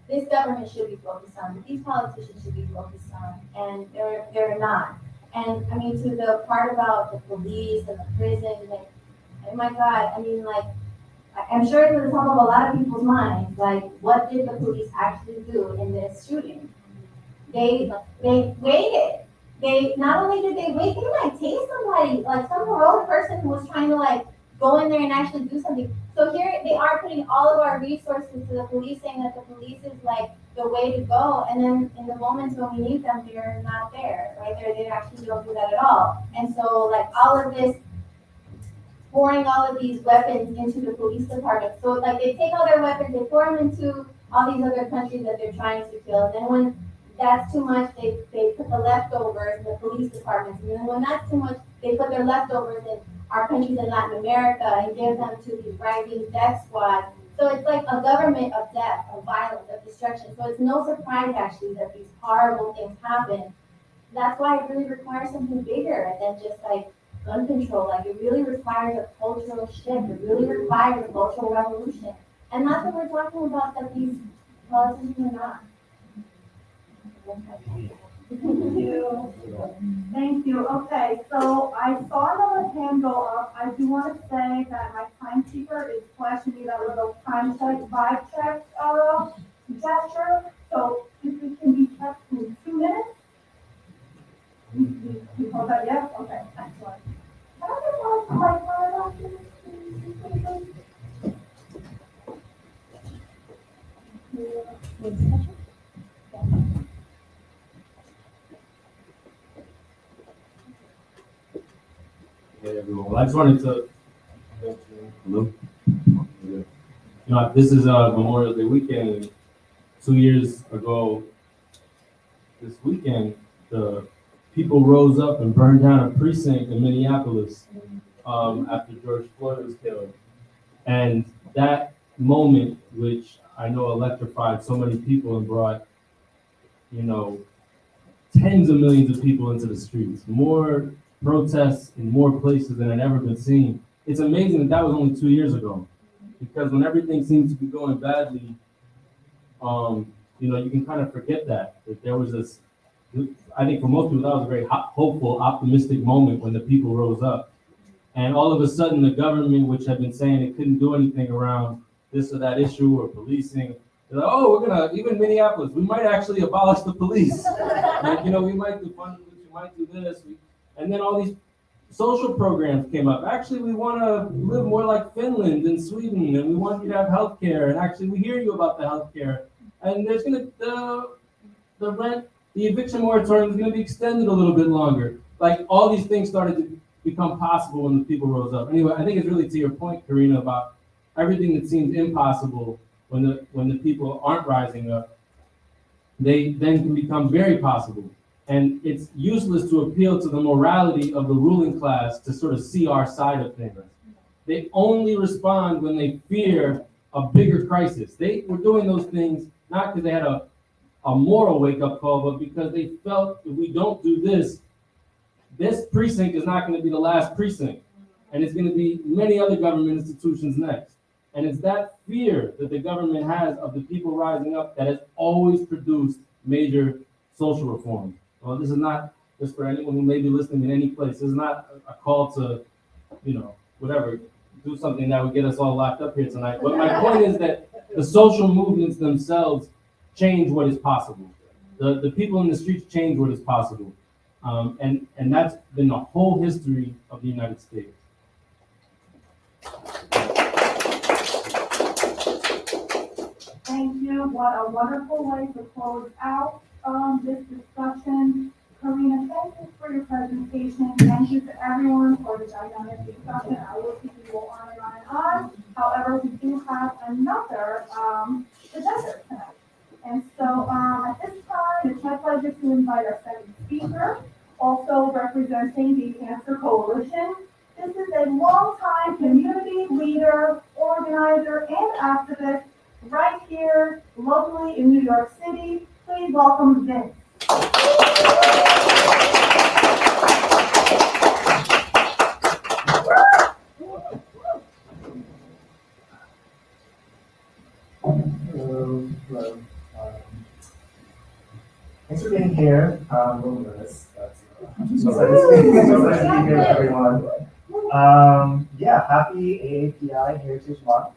this government should be focused on, that these politicians should be focused on, and they're not. And I mean, to the part about the police and the prisons, and oh my God, I mean, like, I'm sure it's at the top of a lot of people's minds. Like, what did the police actually do in this shooting? They waited. They not only did they wait, they like tased somebody, like some heroic person who was trying to like go in there and actually do something. So here they are putting all of our resources to the police, saying that the police is like the way to go. And then in the moments when we need them, they're not there, right? They actually don't do that at all. And so like all of this, pouring all of these weapons into the police department. So like they take all their weapons, they pour them into all these other countries that they're trying to kill. And then when that's too much, they put the leftovers in the police departments. And then when that's too much, they put their leftovers in our countries in Latin America and give them to these right-wing death squads. So it's like a government of death, of violence, of destruction. So it's no surprise actually that these horrible things happen. That's why it really requires something bigger than just like gun control. Like it really requires a cultural shift. It really requires a cultural revolution. And that's what we're talking about, that these politicians are not. Thank you. Thank you. Okay, so I saw another hand go up. I do want to say that my timekeeper is flashing me that little time check, vibe check gesture. So if we can be kept in 2 minutes. You hold that, yes? Okay, excellent. Can I get my card off this, please? Hey everyone, well, I just wanted to, hello? You know, this is Memorial Day weekend, and 2 years ago, this weekend, the people rose up and burned down a precinct in Minneapolis after George Floyd was killed. And that moment, which I know electrified so many people and brought, you know, tens of millions of people into the streets, more protests in more places than had ever been seen. It's amazing that was only 2 years ago, because when everything seems to be going badly, you know, you can kind of forget that there was this, I think for most people, that was a very hopeful, optimistic moment when the people rose up. And all of a sudden, the government, which had been saying it couldn't do anything around this or that issue or policing, they're like, oh, we're gonna, even Minneapolis, we might actually abolish the police. Like, you know, we might do funding, we might do this. And then all these social programs came up. Actually, we want to live more like Finland and Sweden, and we want you to have healthcare. And actually, we hear you about the healthcare. And there's gonna the rent, the eviction moratorium is gonna be extended a little bit longer. Like all these things started to become possible when the people rose up. Anyway, I think it's really to your point, Karina, about everything that seems impossible when the people aren't rising up, they then can become very possible. And it's useless to appeal to the morality of the ruling class to sort of see our side of things. They only respond when they fear a bigger crisis. They were doing those things not because they had a moral wake-up call, but because they felt if we don't do this, this precinct is not going to be the last precinct. And it's going to be many other government institutions next. And it's that fear that the government has of the people rising up that has always produced major social reform. Well, this is not just for anyone who may be listening in any place. This is not a call to, whatever, do something that would get us all locked up here tonight. But my point is that the social movements themselves change what is possible. The people in the streets change what is possible. And that's been the whole history of the United States. Thank you. What a wonderful way to close out this discussion. Karina, thank you for your presentation. Thank you to everyone for the dynamic discussion. I will keep you on and on and on. However, we do have another presenter tonight. And so at this time, it's my pleasure to invite our second speaker, also representing the Cancer Coalition. This is a longtime community leader, organizer, and activist right here locally in New York City. Please welcome Vince. Hello. Thanks for being here. I'm a little nervous, but so nice to be here, everyone. Happy AAPI Heritage Month.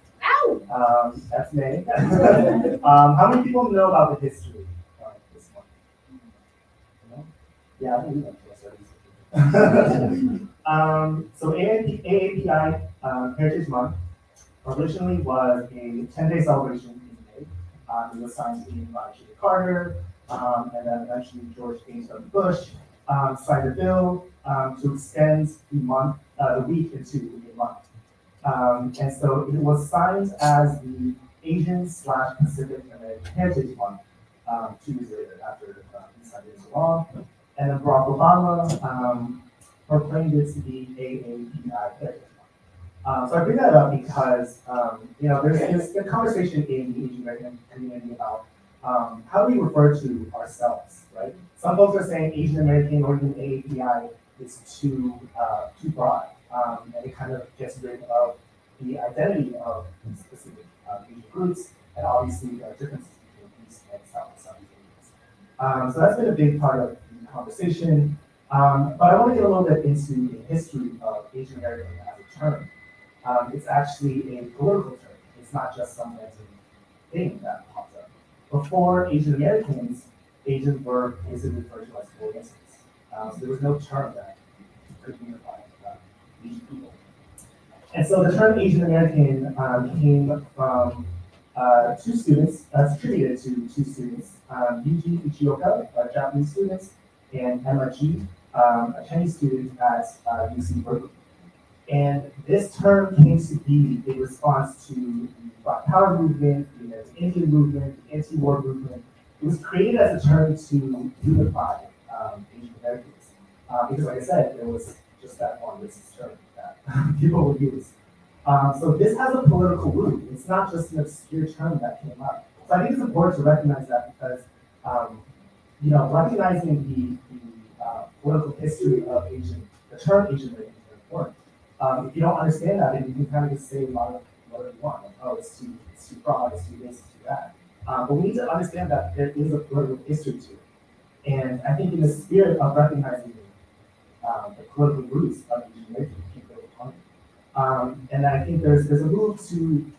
That's May. How many people know about the history of this month? No? Yeah, I think so AAPI Heritage Month originally was a 10-day celebration in May. It was signed by Jimmy Carter, and then eventually George H.W. Bush signed a bill to extend the week into a month. And so it was signed as the Asian/Pacific American Heritage Month 2 years later after he signed it into law. And then Barack Obama proclaimed it to be AAPI Heritage Month. So I bring that up because there's a conversation in the Asian American community about how do we refer to ourselves, right? Some folks are saying Asian American or even AAPI is too broad, and it kind of gets rid of the identity of specific Asian groups and obviously differences between East and South and Southeast Asians. So that's been a big part of the conversation. But I want to get a little bit into the history of Asian American as a term. It's actually a political term. It's not just some random thing that popped up. Before Asian Americans, Asians were basically referred to as Orientals. So there was no term that could unify Asian people. And so the term Asian American came from two students, attributed to two students, Yuji Ichioka, a Japanese student, and Emma G, a Chinese student at UC Berkeley. And this term came to be a response to the Black Power movement, the Indian movement, the anti-war movement. It was created as a term to unify Asian Americans. Because like I said, there was just that one racist term that people would use. So this has a political root. It's not just an obscure term that came up. So I think it's important to recognize that because, recognizing the political history of the term Asian American is very important. If you don't understand that, then you can kind of just say a lot of whatever you want. Like, oh, it's too broad, it's too this, it's too that. But we need to understand that there is a political history to it. And I think in the spirit of recognizing the political roots of Asian American, we keep building on it. And I think there's a move to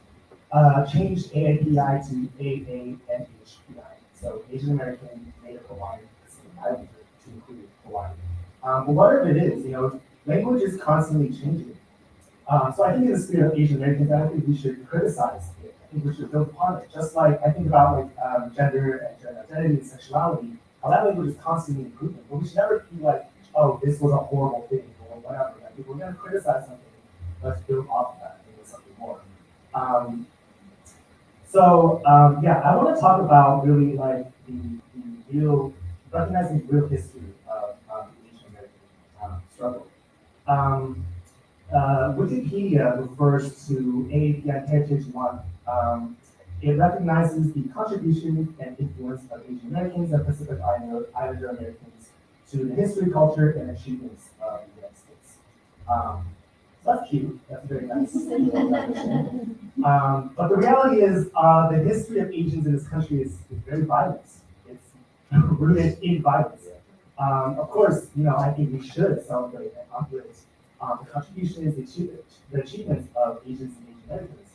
change AAPI to AANHPI. So Asian American Native Hawaiian, I would to include Hawaii. But whatever it is, language is constantly changing. So I think in the spirit of Asian Americans, I don't think we should criticize it. I think we should build upon it. Just like I think about gender and gender identity and sexuality, how that language is constantly improving. But we should never be like, oh, this was a horrible thing or whatever. Like, if we're going to criticize something, let's build off of that and do something more. Yeah, I want to talk about really like the real, recognizing the real history of the Asian American struggle. Wikipedia refers to AAPI Heritage Month. It recognizes the contributions and influence of Asian Americans and Pacific Islander Americans to the history, culture, and achievements of the United States. So that's cute. That's very nice. But the reality is, the history of Asians in this country is very violent. It's rooted in violence. Of course, I think we should celebrate and uplift the contributions, the achievements of Asians and Asian Americans.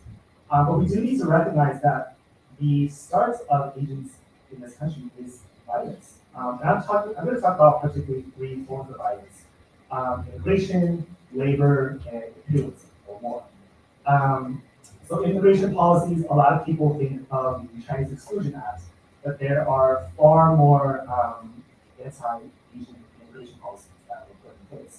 But we do need to recognize that the start of Asians in this country is violence. And I'm going to talk about particularly 3 forms of violence: immigration, labor, and imperialism, or war. So immigration policies, a lot of people think of the Chinese Exclusion Act, but there are far more anti-Asian immigration policies that were put in place.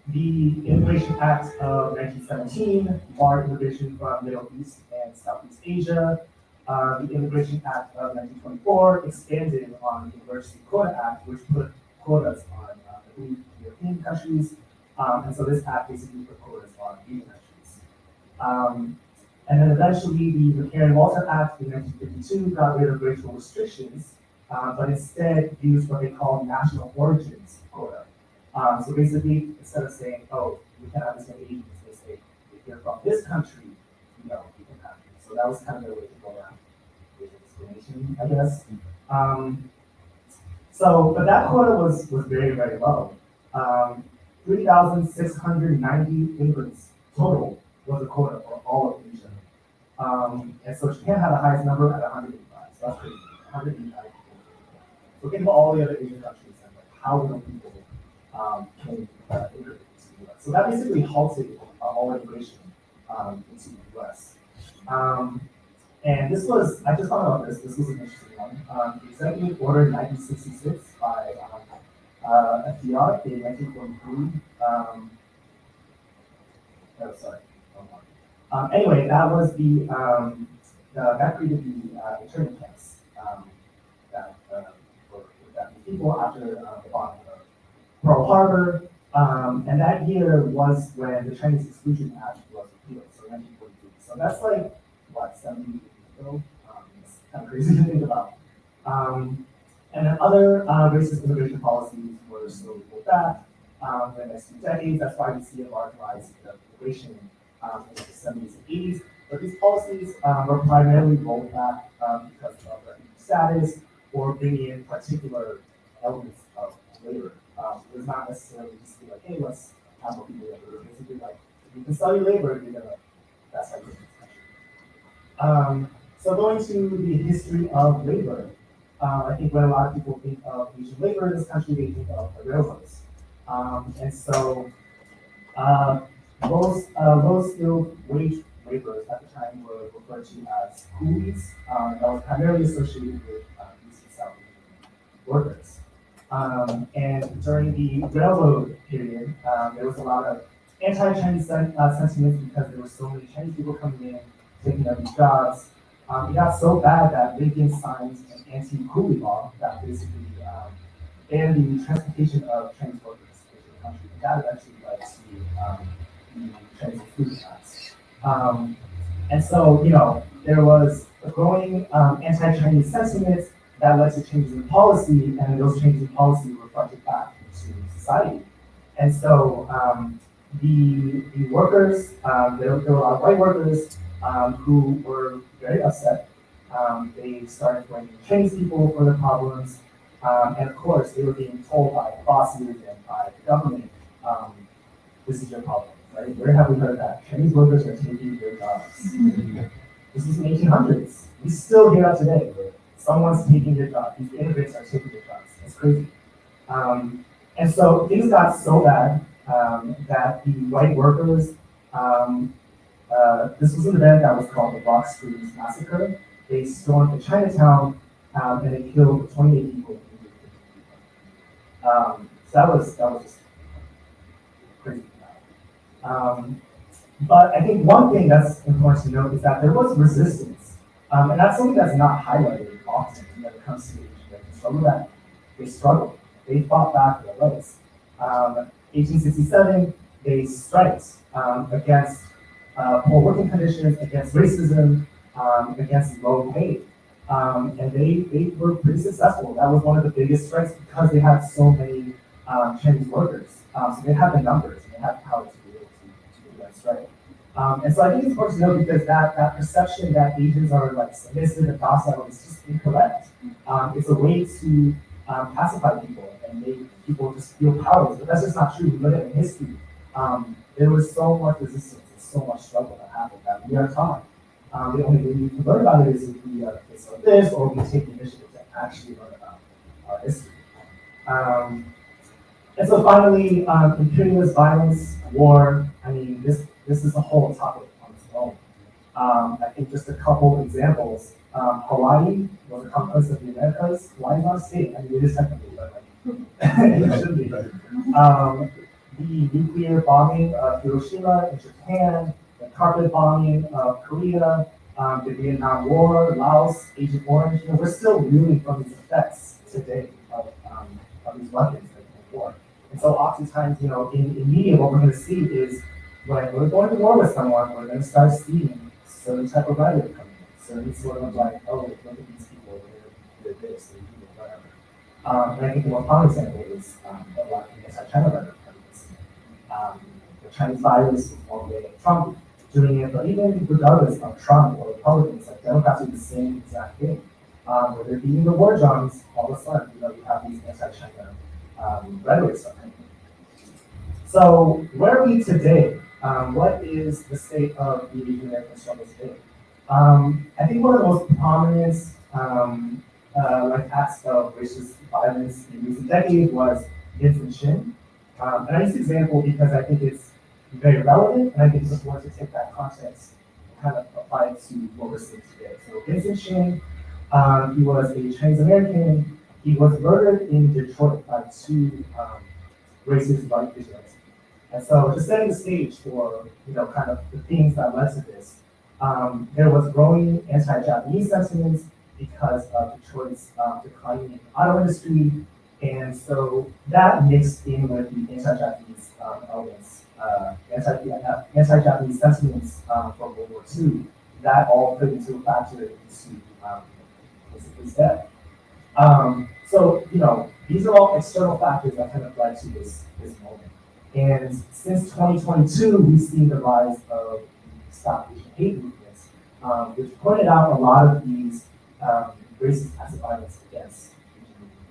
The Immigration Act of 1917 barred immigration from Middle East and Southeast Asia. The Immigration Act of 1924 expanded on the Diversity Quota Act, which put quotas on the European countries. And so this act basically put quotas on Asian countries. And then eventually the McCarran-Walter Act in 1952 got rid of racial restrictions, but instead used what they call national origins quota. So basically, instead of saying, oh, we can't have this many Asians, they say, if you're from this country, you can have it. So that was kind of their way to go around racial discrimination, I guess. But that quota was very, very low. 3,690 immigrants total was the quota for all of Asia. And so Japan had the highest number at 185. So that's crazy. 185 people. So think about all the other Asian countries and like how many people came immigrate into the US. So that basically halted all immigration into the US. And this was, I just found out this was an interesting one. The Executive Order 1966 by FDR in 1943. Anyway, that was that created the internment camps for people after the bombing of Pearl Harbor. And that year was when the Chinese Exclusion Act was repealed, so 1942. So that's like, what, 70 years ago? It's kind of crazy to think about. And then other racist immigration policies were slowly pulled back in the next few decades. That's why we see a large rise in immigration in the 70s and 80s. But these policies were primarily rolled back because of refugee status or bringing in particular elements of labor. It was not necessarily just be like, hey, let's have more people labor. Basically, like, if you can sell your labor, that's how you get in this country. So going to the history of labor, I think when a lot of people think of Asian labor in this country, they think of the railroads. And so low-skilled wage laborers at the time were referred to as coolies. That was primarily associated with East and South Asian workers. And during the railroad period, there was a lot of anti-Chinese sentiments because there were so many Chinese people coming in, taking up these jobs. It got so bad that Lincoln signed an anti-coolie law that basically banned the transportation of Chinese workers into the country. And that eventually led to the Chinese Exclusion Act. And so, there was a growing anti-Chinese sentiment that led to changes in policy, and those changes in policy were reflected back into society. And so the workers, there were a lot of white workers who were very upset. They started blaming Chinese people for the problems. And of course, they were being told by bosses and by the government, this is your problem, right? Where have we heard that? Chinese workers are taking your jobs. This is the 1800s. We still hear that today. Someone's taking your job. These immigrants are taking your jobs. It's crazy. And so things got so bad that the white workers, this was an event that was called the Block Street Massacre. They stormed the Chinatown and they killed 28 people. So that was just crazy. But I think one thing that's important to note is that there was resistance. And that's something that's not highlighted often when it comes to Asian struggle, that they struggled. They fought back for their rights. 1867, they striked against poor working conditions, against racism, against low pay. And they were pretty successful. That was one of the biggest strikes because they had so many Chinese workers. So they had the numbers and they had the power to be able to do that strike. And so I think it's important to know because that perception that Asians are like submissive and docile is just incorrect. It's a way to pacify people and make people just feel powerless, but that's just not true. We look at the history. There was so much resistance and so much struggle that happened that we are taught. The only way we can learn about it is if we it's like this, or we take the initiative to actually learn about our history. And so finally, imperialist violence, war. I mean, this is a whole topic on its own. I think just a couple examples. Hawaii was a conquest of the Americas. Hawaii is not a state. I mean, it is technically, but like, it should be. The nuclear bombing of Hiroshima in Japan, the carpet bombing of Korea, the Vietnam War, Laos, Agent Orange. You know, we're still reeling from these effects today of these weapons before. And so oftentimes, you know, in media, what we're going to see is when we're going to war with someone, we're going to start seeing certain type of rhetoric coming in, certain sort of like, oh, look at these people, they're this, they're whatever. And I think the most common example is a lot of anti-China rhetoric coming in. The Chinese virus is one way of Trump doing it, but even regardless of Trump or Republicans, like Democrats do the same exact thing. Where they're beating the war drums, all of a sudden, you know, you have these anti-China rhetoric stuff. So where are we today? What is the state of the Asian American struggle today? I think one of the most prominent like acts of racist violence in recent decades was Vincent Chin. And I use this example because I think it's very relevant, and I think it's important to take that context and kind of apply it to what we're seeing today. So Vincent Chin, he was a Chinese American. He was murdered in Detroit by two racist white vigilantes. And so just setting the stage for, you know, kind of the things that led to this, there was growing anti-Japanese sentiments because of Detroit's declining auto industry. And so that mixed in with the anti-Japanese elements, anti-Japanese sentiments from World War II, that all put into a factor into his death. So, you know, these are all external factors that kind of led to this moment. And since 2022, we've seen the rise of the Stop Asian Hate movements, which pointed out a lot of these racist acts of violence against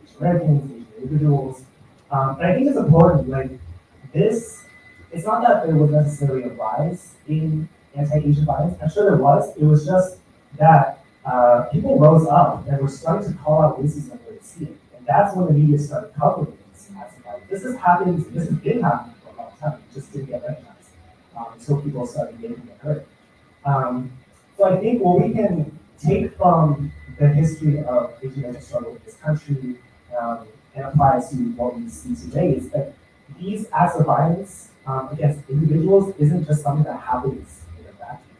Asian Americans, Asian individuals. And I think it's important, like this, it's not that there was necessarily a rise in anti-Asian violence. I'm sure there was. It was just that people rose up and were starting to call out racism where they see it. And that's when the media started covering these acts of violence. This has been happening for a long time. It just didn't get recognized until people started getting it heard. So I think what we can take from the history of Asian American struggle in this country and apply to what we see today is that these acts of violence against individuals isn't just something that happens in a vacuum.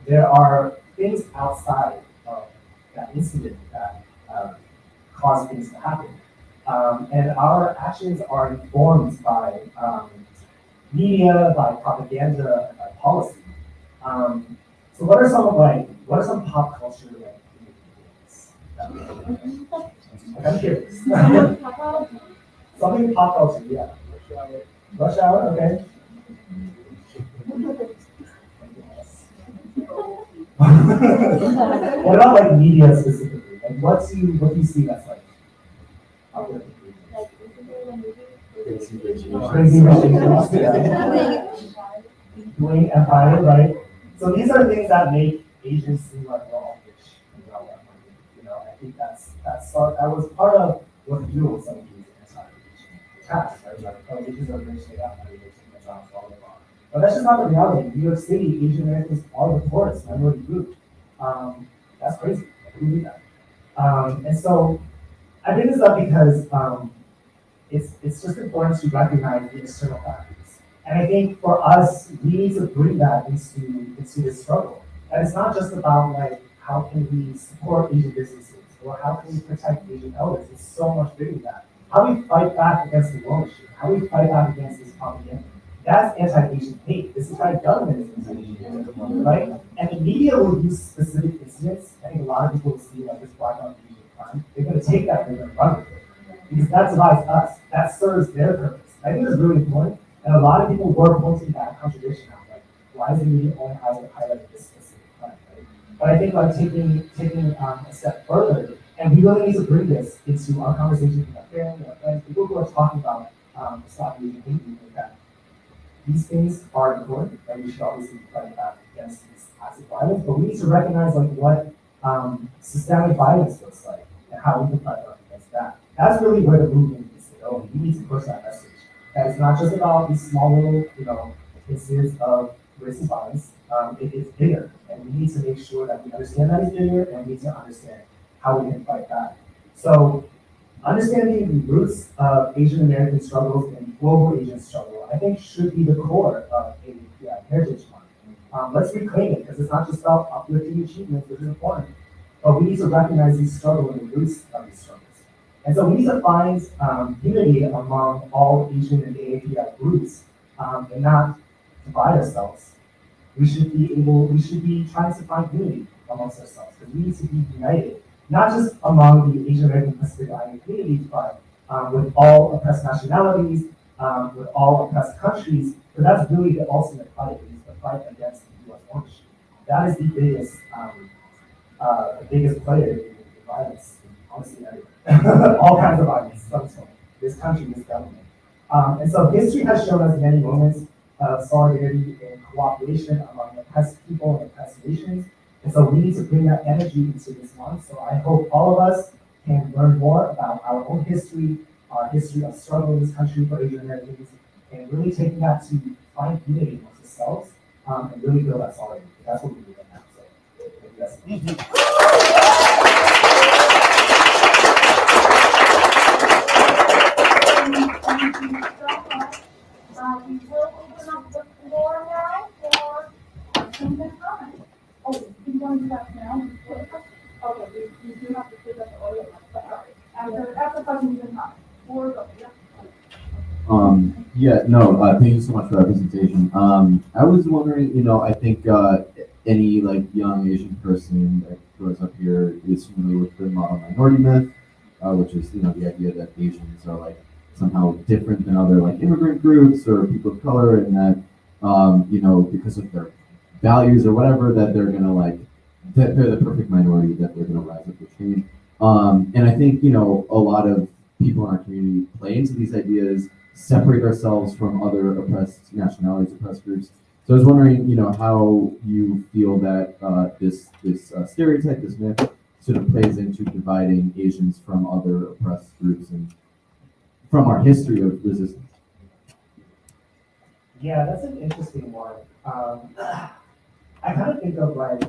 There are things outside of that incident that cause things to happen. And our actions are informed by media, by propaganda, and by policy. So what are some pop culture things? I'm curious. Something pop culture, yeah. Rush Hour, okay. What about like media specifically? Like what do you see that's like? Crazy Rich Asians, yeah. Wayne Empire, right? So these are things that make Asians seem like we're all rich and we're all that money. You know, I think that was part of what fueled some of these anti-Asian cast, right? Like, oh, Asians are rich, they got money, they're taking jobs, blah, blah, blah. But that's just not the reality. In New York City, Asian Americans are the poorest minority group. That's crazy. I believe that. And so I bring this up because it's just important to recognize the external factors. And I think for us, we need to bring that into this struggle. And it's not just about like how can we support Asian businesses or how can we protect Asian elders. It's so much bigger than that. How we fight back against the war machine, how we fight back against this propaganda. That's anti-Asian hate. This is why government is anti-Asian hate, right? And the media will use specific incidents. I think a lot of people will see like this black on Asian crime. They're going to take that and they're going to run with it. Because that divides us. That serves their purpose. I think it's really important. And a lot of people were pointing that contradiction out. Like, why is the media only highlighting this specific crime, right? But I think like taking a step further, and we really need to bring this into our conversations with our family, our friends, people who are talking about Stop Asian Hate Movement, that these things are important, and we should obviously fight back against these acts of violence, but we need to recognize like what systemic violence looks like and how we can fight back against that. That's really where the movement needs to go. We need to push that message. That it's not just about these small little, incidents of racist violence. It is bigger, and we need to make sure that we understand that it's bigger, and we need to understand how we can fight back. So, understanding the roots of Asian American struggles and global Asian struggle, I think, should be the core of AAPI Heritage Month. Let's reclaim it, because it's not just about uplifting achievements, which is important, but we need to recognize these struggles and the roots of these struggles. And so we need to find unity among all Asian and AAPI groups, and not divide ourselves. We should be trying to find unity amongst ourselves, because we need to be united, not just among the Asian American Pacific Island communities, but with all oppressed nationalities, with all oppressed countries, because that's really the ultimate fight, is the fight against the U.S. war machine. That is the biggest player in violence, honestly, everywhere. All kinds of violence, this country, this government. And so history has shown us many moments of solidarity and cooperation among oppressed people and oppressed nations. And so we need to bring that energy into this month. So I hope all of us can learn more about our own history, our history of struggle in this country for Asian Americans, and really taking that to find unity amongst ourselves, and really build that solidarity. That's what we do right now. So thank you guys. Thank you so much. We will open up the floor now for questions and comments. Oh, you want to do that now? Okay, we do have to do that earlier, but after questions and comments. Or go, yeah. Thank you so much for that presentation. I was wondering, I think any like young Asian person that grows up here is familiar with the model minority myth, which is the idea that Asians are like somehow different than other like immigrant groups or people of color, and that because of their values or whatever, that they're gonna that they're the perfect minority, that they're gonna rise up to change. And I think a lot of people in our community play into these ideas, separate ourselves from other oppressed nationalities, oppressed groups. So I was wondering, how you feel that this stereotype, this myth, sort of plays into dividing Asians from other oppressed groups and from our history of resistance. Yeah, that's an interesting one. I kind of think of like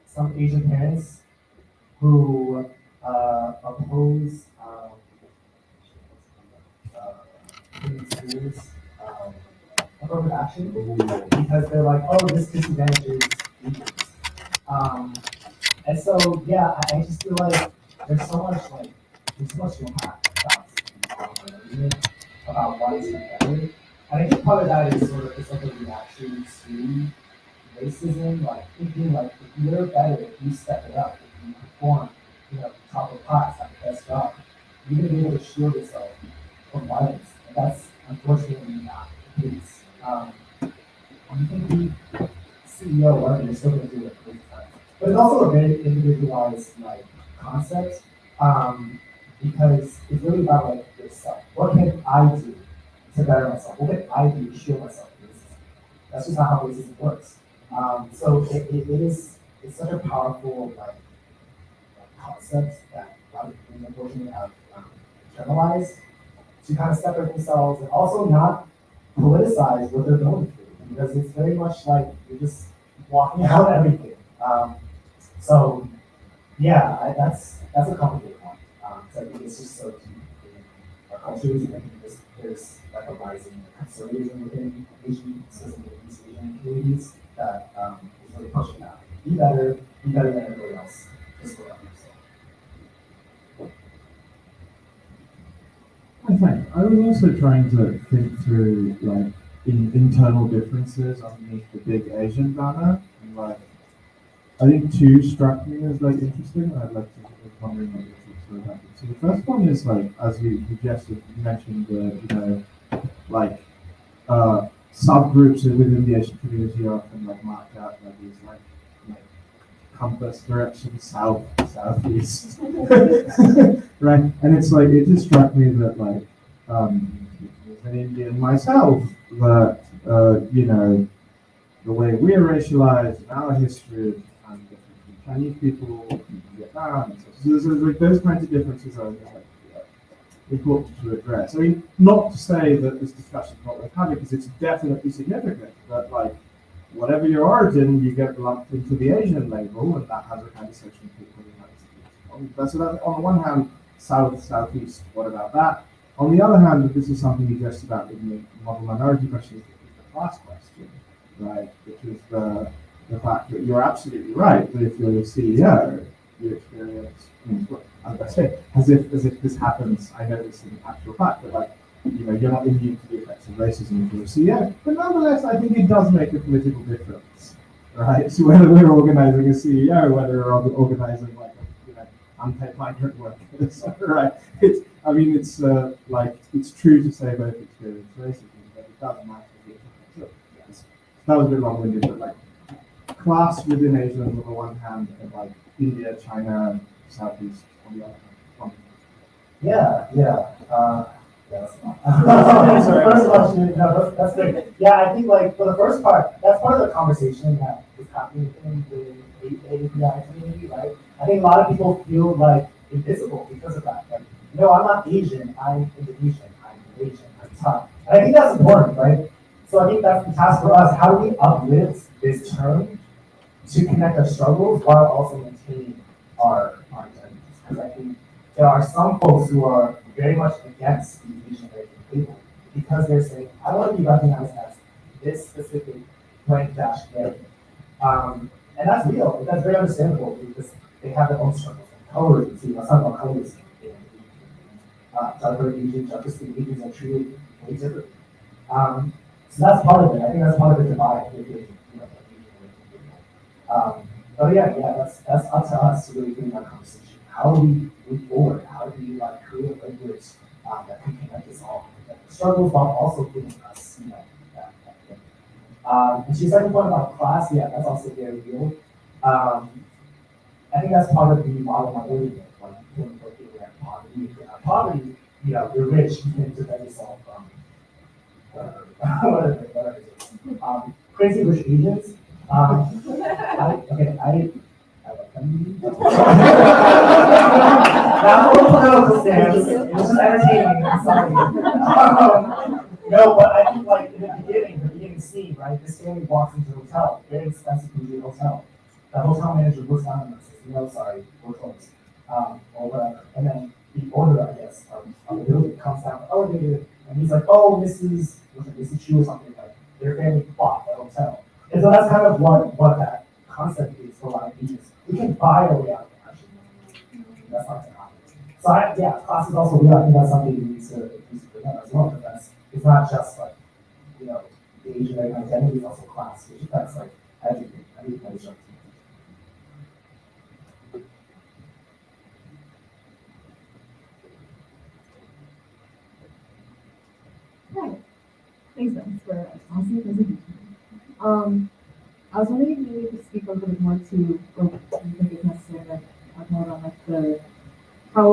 some Asian parents who oppose schools affirmative action because they're like, oh, this disadvantages Asians. And so yeah, I just feel like there's so much to unpack about why it's better. And I think part of that is sort of it's like a reaction to racism, like thinking like if you're better, if you step it up, if you perform, top of class, have the best job, you're gonna be able to shield yourself from violence. And that's unfortunately not the case. You can be CEO or whatever, you're still gonna do it for time. But it's also a very individualized concept, because it's really about like yourself. What can I do to better myself? What can I do to shield myself from racism? That's just not how racism works. So it's such a powerful concept that a lot of people unfortunately have internalized. to kind of separate themselves and also not politicize what they're going through, because it's very much like you're just walking out everything. So yeah, that's a complicated one. So I think it's just so deep in our cultures, and I think there's like a rising conservatism within Asian, specifically East Asian communities that is really pushing that. Be better than everybody else. Just go out I think I was also trying to think through like internal differences underneath the big Asian banner, and like I think two struck me as like interesting. And I'd like to I was wondering what your thoughts were about it. So the first one is like, as you suggested, you mentioned like subgroups within the Asian community are often like marked out by these like compass direction, southeast, right? And it's like it just struck me that like as an Indian myself, that the way we're racialized in our history is kind of different from Chinese people, from Vietnam, and so there's like those kinds of differences are like important to address. I mean, not to say that this discussion is not worth having, because it's definitely significant, but like whatever your origin, you get lumped into the Asian label, and that has a kind of section of people in that. So that, on the one hand, southeast, what about that? On the other hand, this is something you addressed about in the model minority question, is the class question, right? Which is the fact that you're absolutely right, that if you're the CEO, you experience, as I say, as if this happens, I know this in actual fact, but like, you're not immune to the effects of racism if you're a CEO, but nonetheless, I think it does make a political difference, right? So whether we're organizing a CEO, whether we're organizing like unpaid migrant workers, right? It's true to say both experience racism, but it does matter. That was a bit long-winded, but like class within Asia on the one hand, and like India, China, Southeast on the other hand. Yeah. First question, no, that's good. Yeah, I think like for the first part, that's part of the conversation that is happening in the AAPI community, right? I think a lot of people feel like invisible because of that. Like, no, I'm not Asian, I'm Indonesian, I'm Malaysian, I'm Thai. And I think that's important, right? So I think that's the task for us. How do we uplift this term to connect our struggles while also maintaining our identities? Because I think there are some folks who are very much against the Asian American label because they're saying, I want to be recognized as this specific blank dash gay. And that's real. That's very understandable because they have their own struggles. Colorism, too. Let's talk about colorism. Darker Asians, darker skin Asians are treated way differently. So that's part of it. I think that's part of the divide. But yeah, that's up to us to really think about conversation. How do we move forward? How do we create a language that can connect us all? The struggles while also giving us, that thing. And your second point about class, yeah, that's also very real. I think that's part of the model minority myth. Like you can look at poverty. If you're not poverty, you're rich. You can defend yourself from whatever it is. Crazy Rich Asians. I like them. Not for political stance. It was just entertaining. I'm sorry. No, but I think like in the beginning scene, right? This family walks into the hotel, very expensive bougie hotel. The hotel manager looks down and says, sorry, we're closed. Or whatever. And then the owner, I guess, of the building comes down the elevator and he's like, oh, Mrs. Chu or something like their family bought the hotel. And so that's kind of what that concept is for a lot of Asians. We can buy our way out of the actually. That's not going to happen. So class is also real. I think that's something we need to bring up as well. But it's not just like, the Asian identity is also class, which affects like everything. Right. Thanks, Ben, for an awesome presentation. I was wondering if maybe you could speak a little bit more to what you think is necessary, talk more about how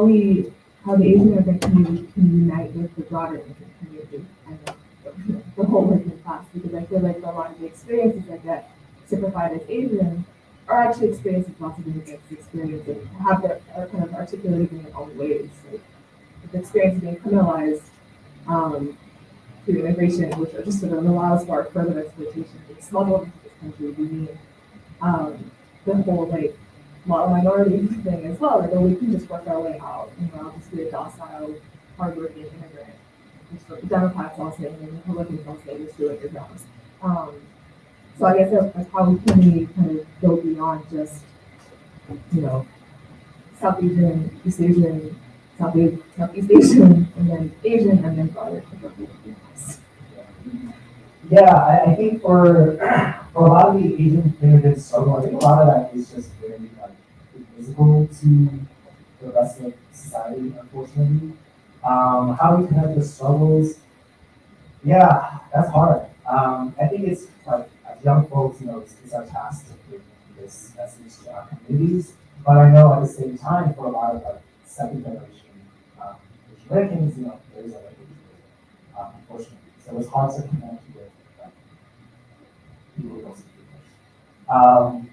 the Asian American community can unite with the broader Asian community and the whole working class, because I feel like a lot of the experiences that get typified as Asian are actually experiences lots of immigrants experience and are kind of articulated in their own ways. Like, if the experience is being criminalized, through immigration, which are just sort of allows for further exploitation and smuggled into this country. We need the whole like model minority thing as well. Like, oh, we can just work our way out. I'll just be a docile, hardworking immigrant. Which what the Democrats all say, and the Republicans all say, just do it yourselves. So I guess that's how we kind of go beyond just, South Asian, East Asian, Southeast Asian, and then Asian, and then broader. Yeah, I think for a lot of the Asian immigrants struggle, I think a lot of that is just very like invisible to the rest of society, unfortunately. How we connect the struggles, yeah, that's hard. I think it's like as young folks, it's our task to bring this message to our communities. But I know at the same time, for a lot of like second generation Asian Americans, there is a language barrier, unfortunately. So it's hard to connect with people who don't speak English.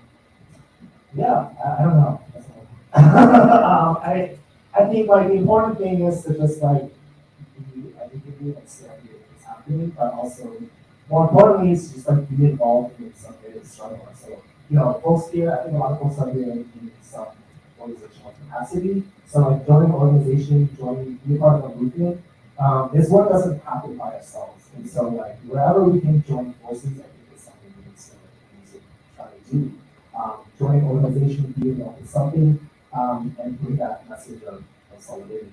Yeah, I don't know. That's all. I think like the important thing is to just like be educated and say it's happening, but also more importantly is just like be involved in some way of struggle. So folks here, I think a lot of folks are here in some organizational capacity. So like joining an organization, being part of a movement, this work doesn't happen by ourselves. And so like wherever we can join forces, I think it's something we need to try to do. Join an organization, be involved in something, and bring that message of solidarity.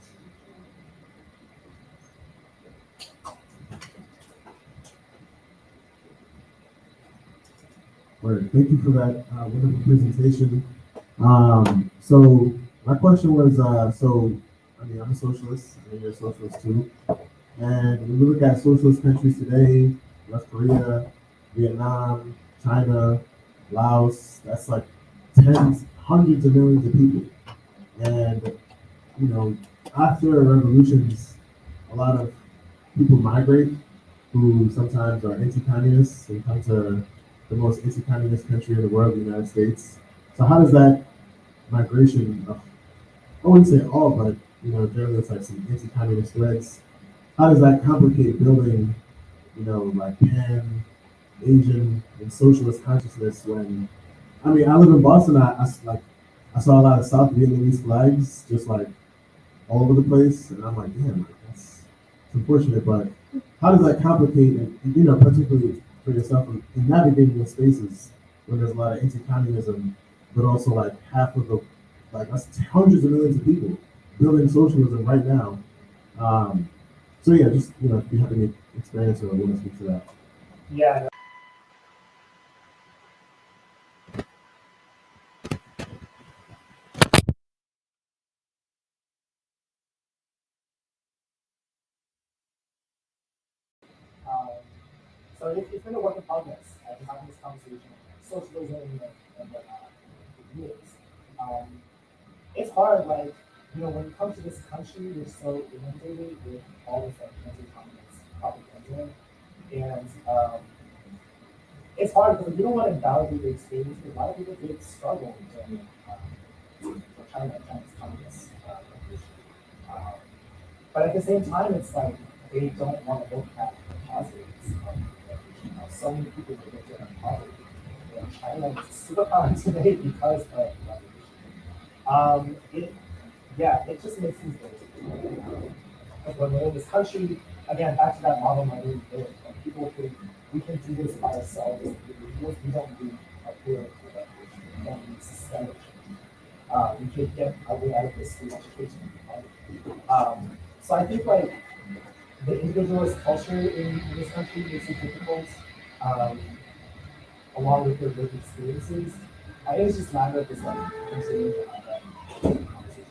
Word. Thank you for that wonderful presentation. So my question was, I'm a socialist, and you're a socialist too. And when we look at socialist countries today, North Korea, Vietnam, China, Laos, that's like tens, hundreds of millions of people. And, after revolutions, a lot of people migrate who sometimes are anti-communists and come to the most anti-communist country in the world, the United States. So how does that migration of, I wouldn't say all, but generally it's like some anti-communist threads. How does that complicate building, like pan-Asian and socialist consciousness when, I live in Boston, I saw a lot of South Vietnamese flags just like all over the place, and I'm like, damn, like that's it's unfortunate, but how does that complicate, and, particularly for yourself in navigating those spaces when there's a lot of anti-communism, but also like half of the, like that's hundreds of millions of people building socialism right now. So yeah, just if you have any experience or want to speak to that. Yeah. So it's been a work in progress. I've been having this conversation about socialism and whatnot for years. It's hard, like, when it comes to this country, we're so inundated with all this like anti-communist propaganda. And it's hard because you don't want to validate the experience, because a lot of people did struggle during for China's communist revolution. But at the same time, it's like they don't want to look at the positives of the revolution. So many people were living in poverty. China is a superpower today because of the revolution. It just makes me think. Like when we're in this country, again, back to that model minority thing, like people think we can do this by ourselves as individuals. We don't need a political revolution. We don't need systemic change. We can get our way out of this through education. So I think like the individualist culture in this country makes it difficult, along with their lived experiences. I think it's just a matter of just like continuing to have that conversation.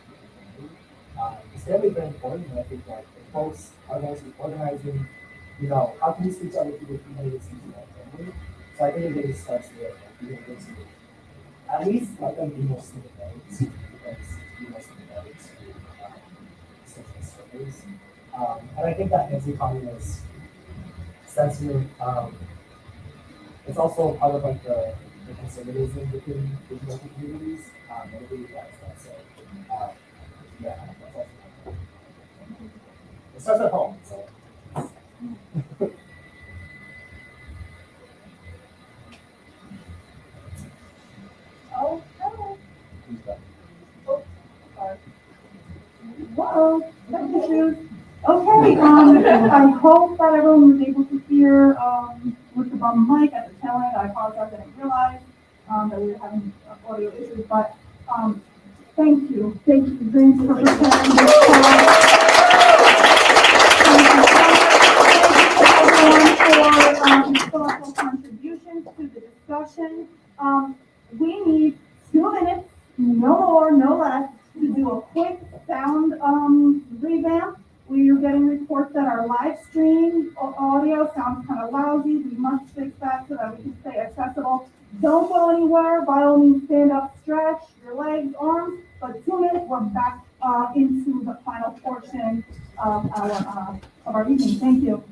It's going to be very important, and I think like if folks are going to be organizing, how can we speak to other people who may speak to their family? So I think it really starts there, like being able to at least let them be more sympathetic to social struggles. And I think that anti-communist sentiment, it's also part of like the conservatism within the local communities. And I really realize that. So that's also it starts at home. So Okay. Oh, sorry. Whoa, tech issues. Okay, I hope that everyone was able to hear, with the bum mic at the tail end. I apologize, I didn't realize, that we were having audio issues, but, thank you. Thank you, Vince, for preparing this. Thank you everyone for, historical contributions to the discussion. We need 2 minutes, no more, no less, to do a quick sound, revamp. We are getting reports that our live stream audio sounds kind of lousy. We must fix that so that we can stay accessible. Don't go anywhere. By all means, stand up, stretch your legs, arms. But 2 minutes, we're back into the final portion of our evening. Thank you.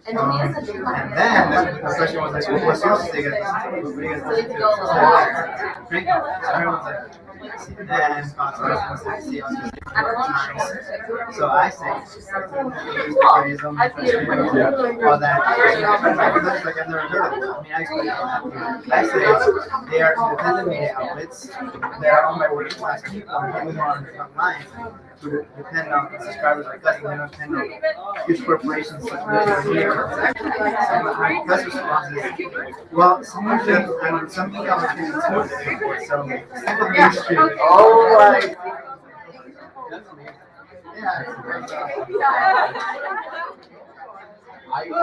And then, especially when they were supposed to so I say, all that, like I've never heard of it. I mean, I say they are independent media outlets that are owned by working class people who are on the front lines who depend on subscribers like us, and they don't depend on huge corporations such as Gus response is, well, someone should, something else is so mainstream. Oh, right. Are you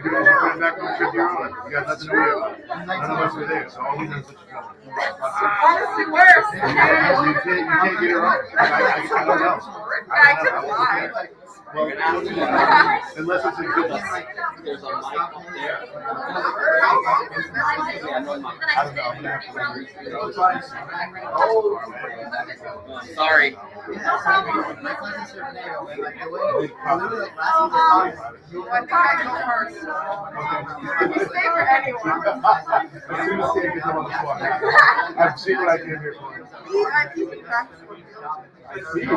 doing something back when you you're on? You got nothing to worry about. None of us are there, so all we know is what you're doing. Honestly, worse. You can't get it wrong. I don't know. Well, unless it's a good one. There's a mic up there. I don't know. I'm gonna have to Sorry. I've seen what I came here for. I see. It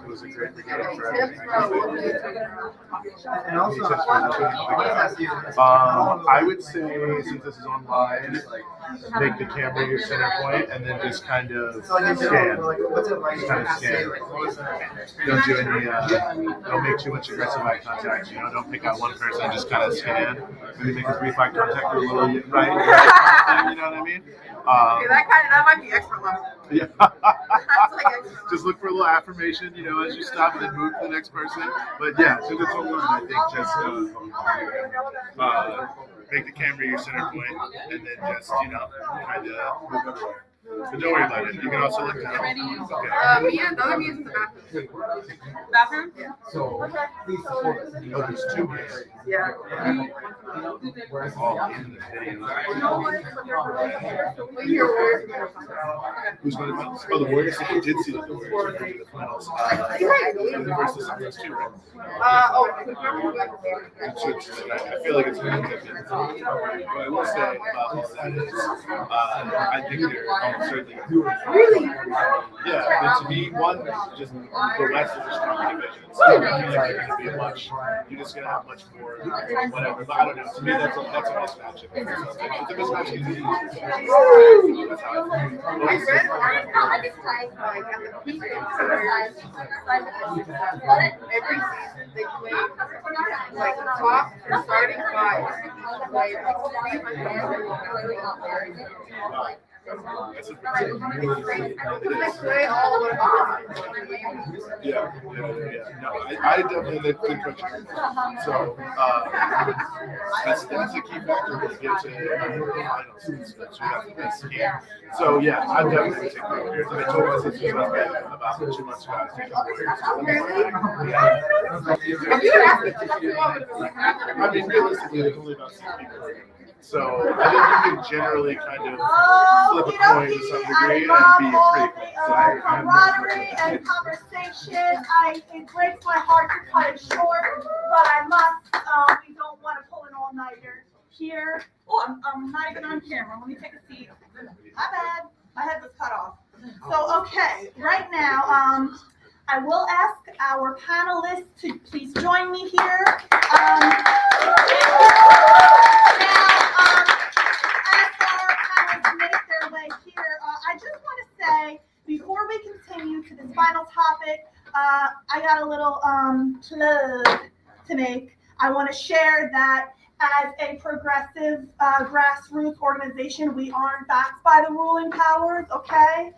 was a great beginning for I would say, since this is online, make the camera your center point and then just kind of scan. Don't do any, don't make too much aggressive eye contact. Don't pick out one person, just kind of scan. Maybe make a brief eye contact with a little, right? You know what I mean? That might be extra level. Yeah. Just look for a little affirmation, as you stop and then move to the next person. But yeah, since it's online, I think just make the camera your center point and then just, kind of move everywhere. But don't worry about it. You can also look down. Okay. Mia, the other Mia's in the bathroom. Bathroom? Yeah. Oh, there's two Mia's. Yeah. All in the video. Who's going to win? Oh, the Warriors. I did see that the Warriors were going to the finals. Versus Suns too, right? I feel like it's going to be what I will say about all that is, I think they're almost certainly Really? Yeah, but to me, one, just the West is a strong division. So I feel like you're going to be you're just going to have much more, whatever. But I don't know. To me, that's a mismatch. It's a mismatch. That's how I feel. I read like at the peak of every season they play like top or starting five play like 300. That's a They play all the time. Yeah. No, I definitely think good coaching. So that's a key factor to get to the finals. Since we have the best team. So yeah, I'm definitely taking the Warriors. And I told my sisters about 2 months ago. I was taking the Warriors. I mean, realistically, there's only about 6 people here. So I think you can generally kind of flip a coin to some degree and be pretty close. So camaraderie and conversation. It breaks my heart to cut it short, but I must. We don't want to pull an all-nighter here. Oh, I'm not even on camera. Let me take a seat. My bad. My head was cut off. So okay, right now, I will ask our panelists to please join me here. I just want to say, before we continue to this final topic, I got a little plug to make. I want to share that as a progressive grassroots organization, we aren't backed by the ruling powers, okay?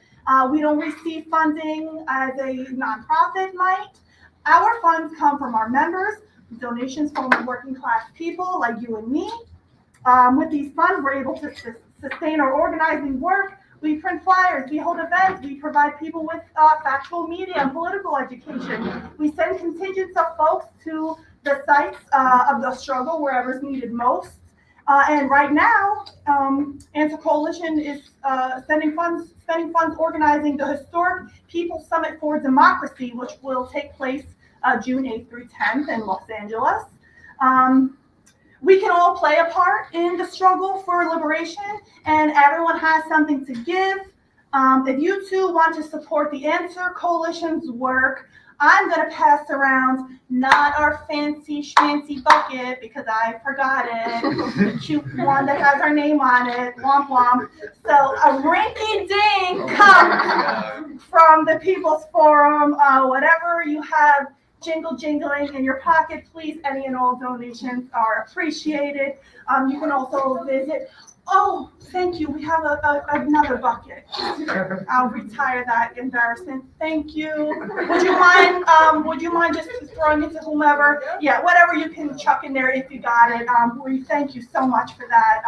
We don't receive funding as a nonprofit might. Our funds come from our members, donations from working class people like you and me. With these funds, we're able to sustain our organizing work. We print flyers, we hold events, we provide people with factual media and political education. We send contingents of folks to the sites of the struggle wherever it's needed most. And right now, Answer Coalition is spending funds organizing the historic People's Summit for Democracy, which will take place June 8th through 10th in Los Angeles. We can all play a part in the struggle for liberation, and everyone has something to give. If you too want to support the Answer Coalition's work, I'm going to pass around not our fancy schmancy bucket because I forgot it, the cute one that has our name on it, womp womp. So a rinky-dink comes from the People's Forum. Whatever you have jingling in your pocket, please, any and all donations are appreciated. You can also visit. Oh, thank you. We have another bucket. I'll retire that embarrassment. Thank you. Would you mind? Would you mind just throwing it to whomever? Yeah, whatever you can chuck in there if you got it. We thank you so much for that.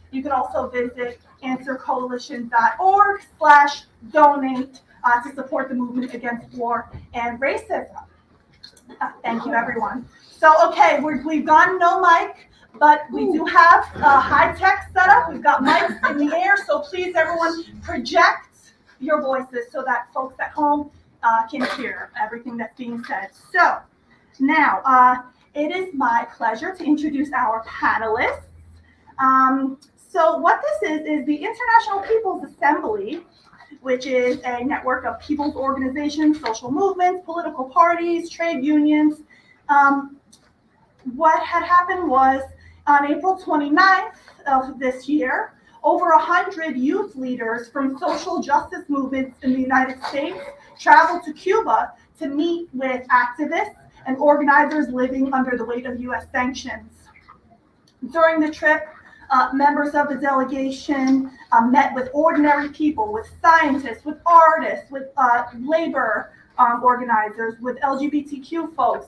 You can also visit answercoalition.org/donate. to support the movement against war and racism. Thank you, everyone. So, okay, we've gone no mic, but we do have a high-tech setup. We've got mics in the air, so please, everyone, project your voices so that folks at home can hear everything that's being said. So, now, it is my pleasure to introduce our panelists. So what this is the International People's Assembly, which is a network of people's organizations, social movements, political parties, trade unions. What had happened was on April 29th of this year, over 100 youth leaders from social justice movements in the United States traveled to Cuba to meet with activists and organizers living under the weight of U.S. sanctions. During the trip, members of the delegation met with ordinary people, with scientists, with artists, with labor organizers, with LGBTQ folks,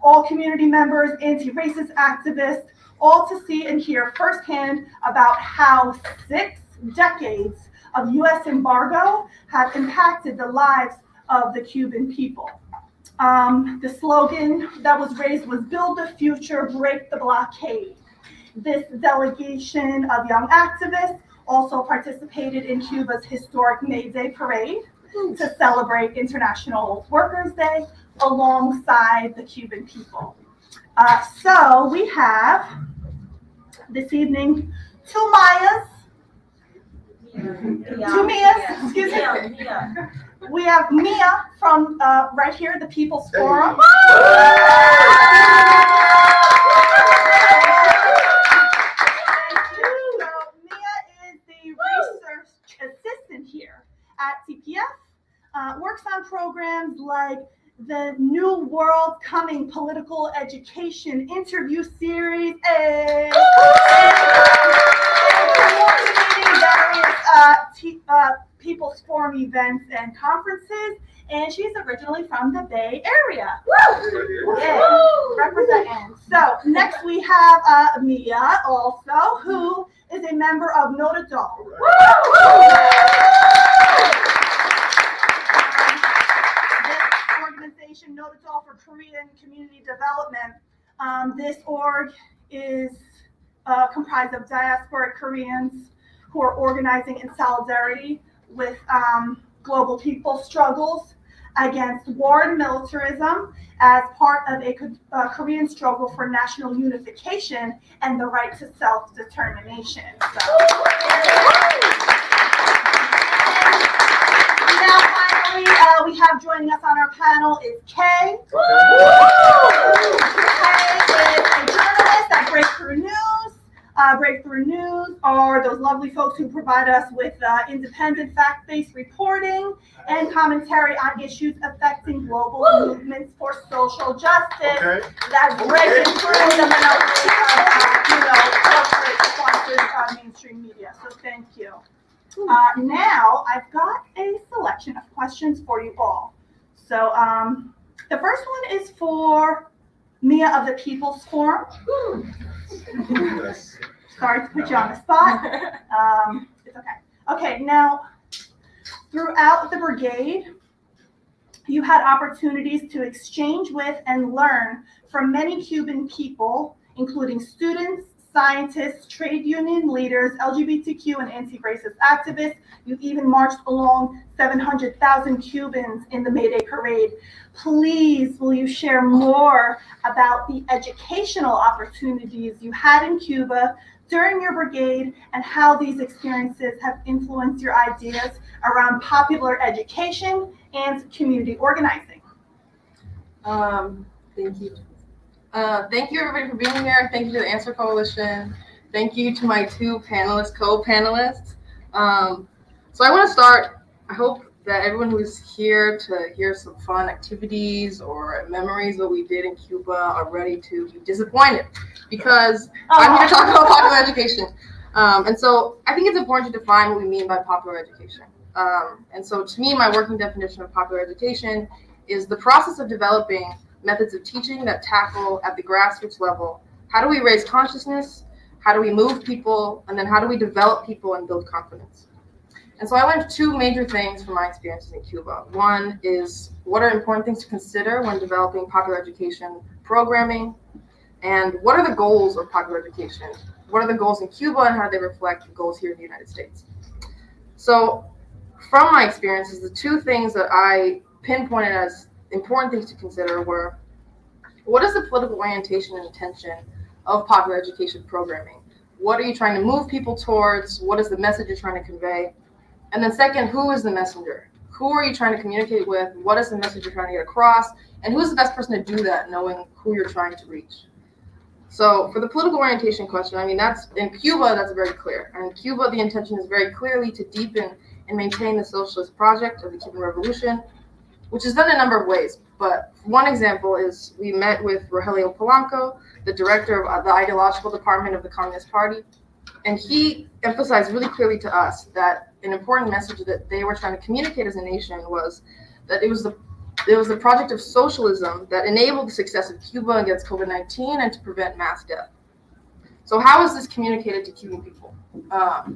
all community members, anti-racist activists, all to see and hear firsthand about how 6 decades of U.S. embargo have impacted the lives of the Cuban people. The slogan that was raised was "Build the Future, Break the Blockade." This delegation of young activists also participated in Cuba's historic May Day parade to celebrate International Workers' Day alongside the Cuban people. So we have this evening two Mias, excuse me. We have Mia from right here, the People's Forum. Assistant here at TPF, works on programs like the New World Coming Political Education Interview Series, and coordinating various People's Forum events and conferences, and she's originally from the Bay Area. Representing. So next we have Mia also, who is a member of Notre Dame. This organization, Notre Dame for Korean Community Development, this org is comprised of diasporic Koreans who are organizing in solidarity with global people struggles against war and militarism as part of a Korean struggle for national unification and the right to self-determination. Now, finally, we have joining us on our panel is Kay. Kay is a journalist at Breakthrough News. Breakthrough News are those lovely folks who provide us with independent, fact-based reporting and commentary on issues affecting global movements for social justice. That's breaking through the monopoly of, corporate sponsored mainstream media. So thank you. Now I've got a selection of questions for you all. So the first one is for Mia of the People's Forum. Sorry to put you on the spot. It's okay. Okay, now, throughout the Brigade, you had opportunities to exchange with and learn from many Cuban people, including students, scientists, trade union leaders, LGBTQ and anti-racist activists. You even marched along 700,000 Cubans in the May Day parade. Please, will you share more about the educational opportunities you had in Cuba during your brigade and how these experiences have influenced your ideas around popular education and community organizing? Thank you. Thank you everybody for being here. Thank you to the Answer Coalition. Thank you to my two co-panelists. So I want to start, I hope that everyone who's here to hear some fun activities or memories of what we did in Cuba are ready to be disappointed, because I'm here to talk about popular education. And so I think it's important to define what we mean by popular education. And so to me, my working definition of popular education is the process of developing methods of teaching that tackle at the grassroots level. How do we raise consciousness? How do we move people? And then how do we develop people and build confidence? And so I learned two major things from my experiences in Cuba. One is what are important things to consider when developing popular education programming, and what are the goals of popular education? What are the goals in Cuba and how do they reflect the goals here in the United States? So from my experiences, the two things that I pinpointed as important things to consider were, what is the political orientation and intention of popular education programming? What are you trying to move people towards? What is the message you're trying to convey? And then second, who is the messenger? Who are you trying to communicate with? What is the message you're trying to get across? And who is the best person to do that, knowing who you're trying to reach? So for the political orientation question, I mean, that's in Cuba, that's very clear. And in Cuba, the intention is very clearly to deepen and maintain the socialist project of the Cuban Revolution, which is done in a number of ways. But one example is we met with Rogelio Polanco, the director of the ideological department of the Communist Party, and he emphasized really clearly to us that an important message that they were trying to communicate as a nation was that it was the project of socialism that enabled the success of Cuba against COVID-19 and to prevent mass death. So how is this communicated to Cuban people?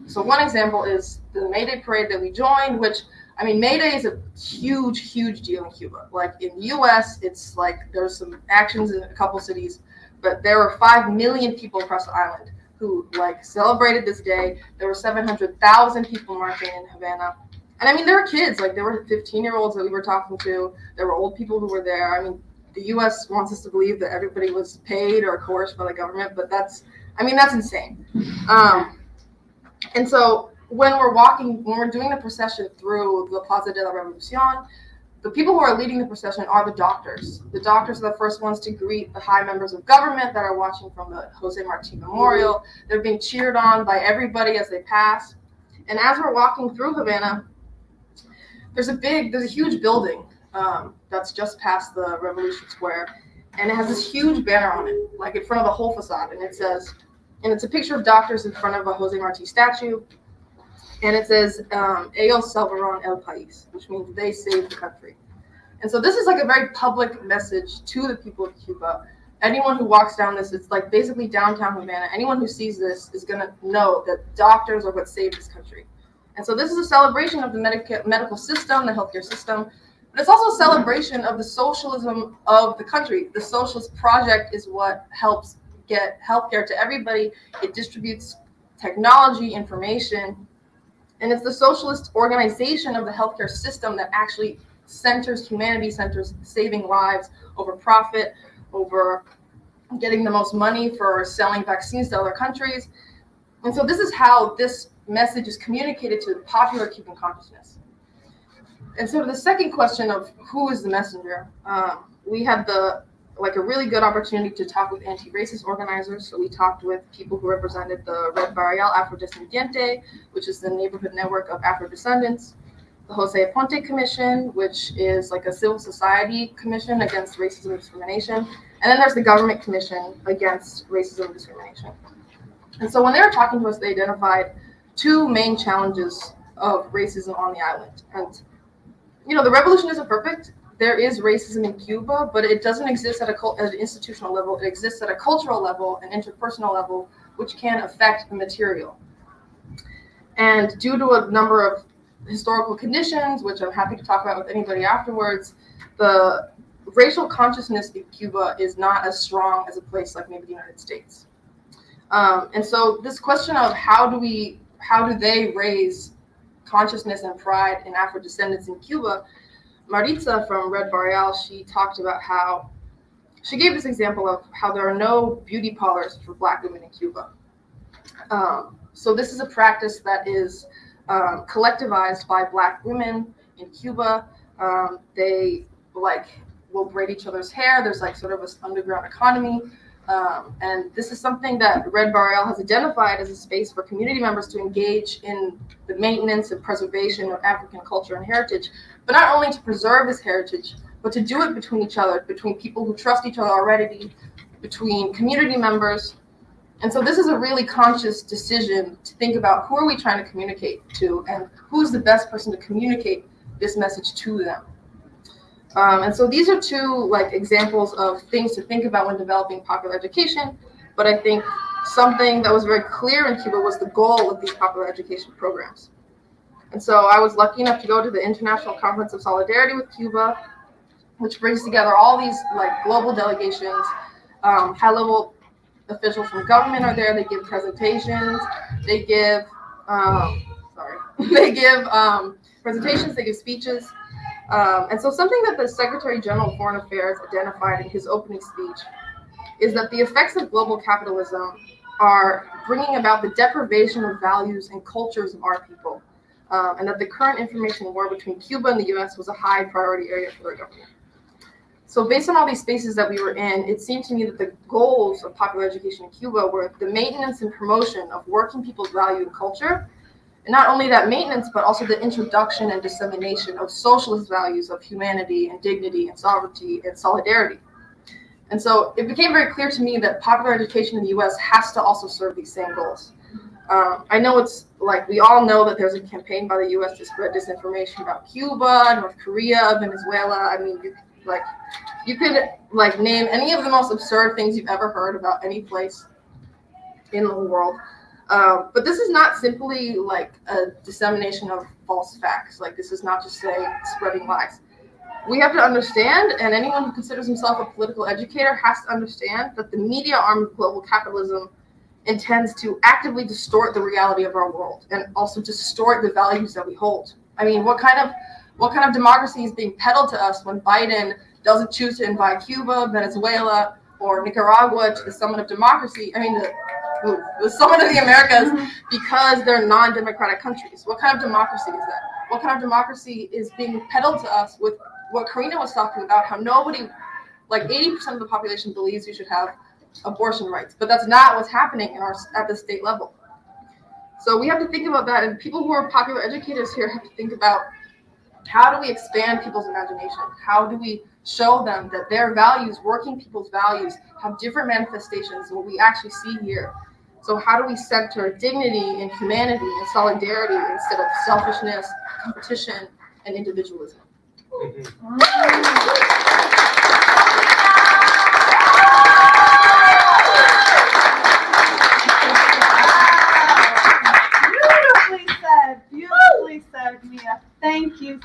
So one example is the May Day parade that we joined, which, I mean, May Day is a huge, huge deal in Cuba. Like in the US, it's like there's some actions in a couple cities, but there were 5 million people across the island who like celebrated this day. There were 700,000 people marching in Havana. And I mean, there were kids, like there were 15-year-olds that we were talking to. There were old people who were there. I mean, the US wants us to believe that everybody was paid or coerced by the government, but that's insane. And so when we're doing the procession through the Plaza de la Revolucion, the people who are leading the procession are the doctors. The doctors are the first ones to greet the high members of government that are watching from the Jose Marti Memorial. They're being cheered on by everybody as they pass. And as we're walking through Havana, there's a huge building that's just past the Revolution Square, and it has this huge banner on it, like in front of the whole facade, and it's a picture of doctors in front of a Jose Marti statue, and it says, Ellos salvaron el país, which means they saved the country. And so this is like a very public message to the people of Cuba. Anyone who walks down this, it's like basically downtown Havana, anyone who sees this is gonna know that doctors are what saved this country. And so this is a celebration of the medical system, the healthcare system, but it's also a celebration of the socialism of the country. The socialist project is what helps get healthcare to everybody. It distributes technology, information, and it's the socialist organization of the healthcare system that actually centers humanity, centers saving lives over profit, over getting the most money for selling vaccines to other countries. And so this is how this message is communicated to the popular Cuban consciousness. And so to the second question of who is the messenger, we had a really good opportunity to talk with anti-racist organizers. So we talked with people who represented the Red Barrial Afrodescendiente, which is the neighborhood network of Afro-descendants, the Jose Aponte Commission, which is like a civil society commission against racism and discrimination. And then there's the government commission against racism and discrimination. And so when they were talking to us, they identified two main challenges of racism on the island. And, the revolution isn't perfect. There is racism in Cuba, but it doesn't exist at an institutional level. It exists at a cultural level, an interpersonal level, which can affect the material. And due to a number of historical conditions, which I'm happy to talk about with anybody afterwards, the racial consciousness in Cuba is not as strong as a place like maybe the United States. And so this question of how do they raise consciousness and pride in Afro-descendants in Cuba, Maritza from Red Barrial, she talked about how, she gave this example of how there are no beauty parlors for Black women in Cuba. So this is a practice that is collectivized by Black women in Cuba. They will braid each other's hair. There's sort of this underground economy. And this is something that Red Barrial has identified as a space for community members to engage in the maintenance and preservation of African culture and heritage, but not only to preserve this heritage, but to do it between each other, between people who trust each other already, between community members. And so this is a really conscious decision to think about who are we trying to communicate to and who's the best person to communicate this message to them. And so these are two examples of things to think about when developing popular education. But I think something that was very clear in Cuba was the goal of these popular education programs. And so I was lucky enough to go to the International Conference of Solidarity with Cuba, which brings together all these like global delegations. High-level officials from government are there. They give presentations. They give they give presentations. They give speeches. And so something that the Secretary General of Foreign Affairs identified in his opening speech is that the effects of global capitalism are bringing about the deprivation of values and cultures of our people, and that the current information war between Cuba and the U.S. was a high priority area for the government. So based on all these spaces that we were in, it seemed to me that the goals of popular education in Cuba were the maintenance and promotion of working people's value and culture, and not only that maintenance, but also the introduction and dissemination of socialist values of humanity and dignity and sovereignty and solidarity. And so it became very clear to me that popular education in the U.S. has to also serve these same goals. I know it's like we all know that there's a campaign by the U.S. to spread disinformation about Cuba, North Korea, Venezuela. I mean, you could name any of the most absurd things you've ever heard about any place in the world. But this is not simply like a dissemination of false facts. Like this is not just spreading lies. We have to understand, and anyone who considers himself a political educator has to understand that the media arm of global capitalism intends to actively distort the reality of our world and also distort the values that we hold. I mean, what kind of democracy is being peddled to us when Biden doesn't choose to invite Cuba, Venezuela, or Nicaragua to the Summit of Democracy? I mean, the Summit of the Americas, because they're non-democratic countries. What kind of democracy is that? What kind of democracy is being peddled to us with what Karina was talking about, how nobody, like 80% of the population believes we should have abortion rights, but that's not what's happening at the state level. So we have to think about that, and people who are popular educators here have to think about how do we expand people's imagination? How do we show them that their values, working people's values, have different manifestations than what we actually see here? So how do we center dignity and humanity and solidarity instead of selfishness, competition, and individualism? Beautifully said, Mia. Thank you.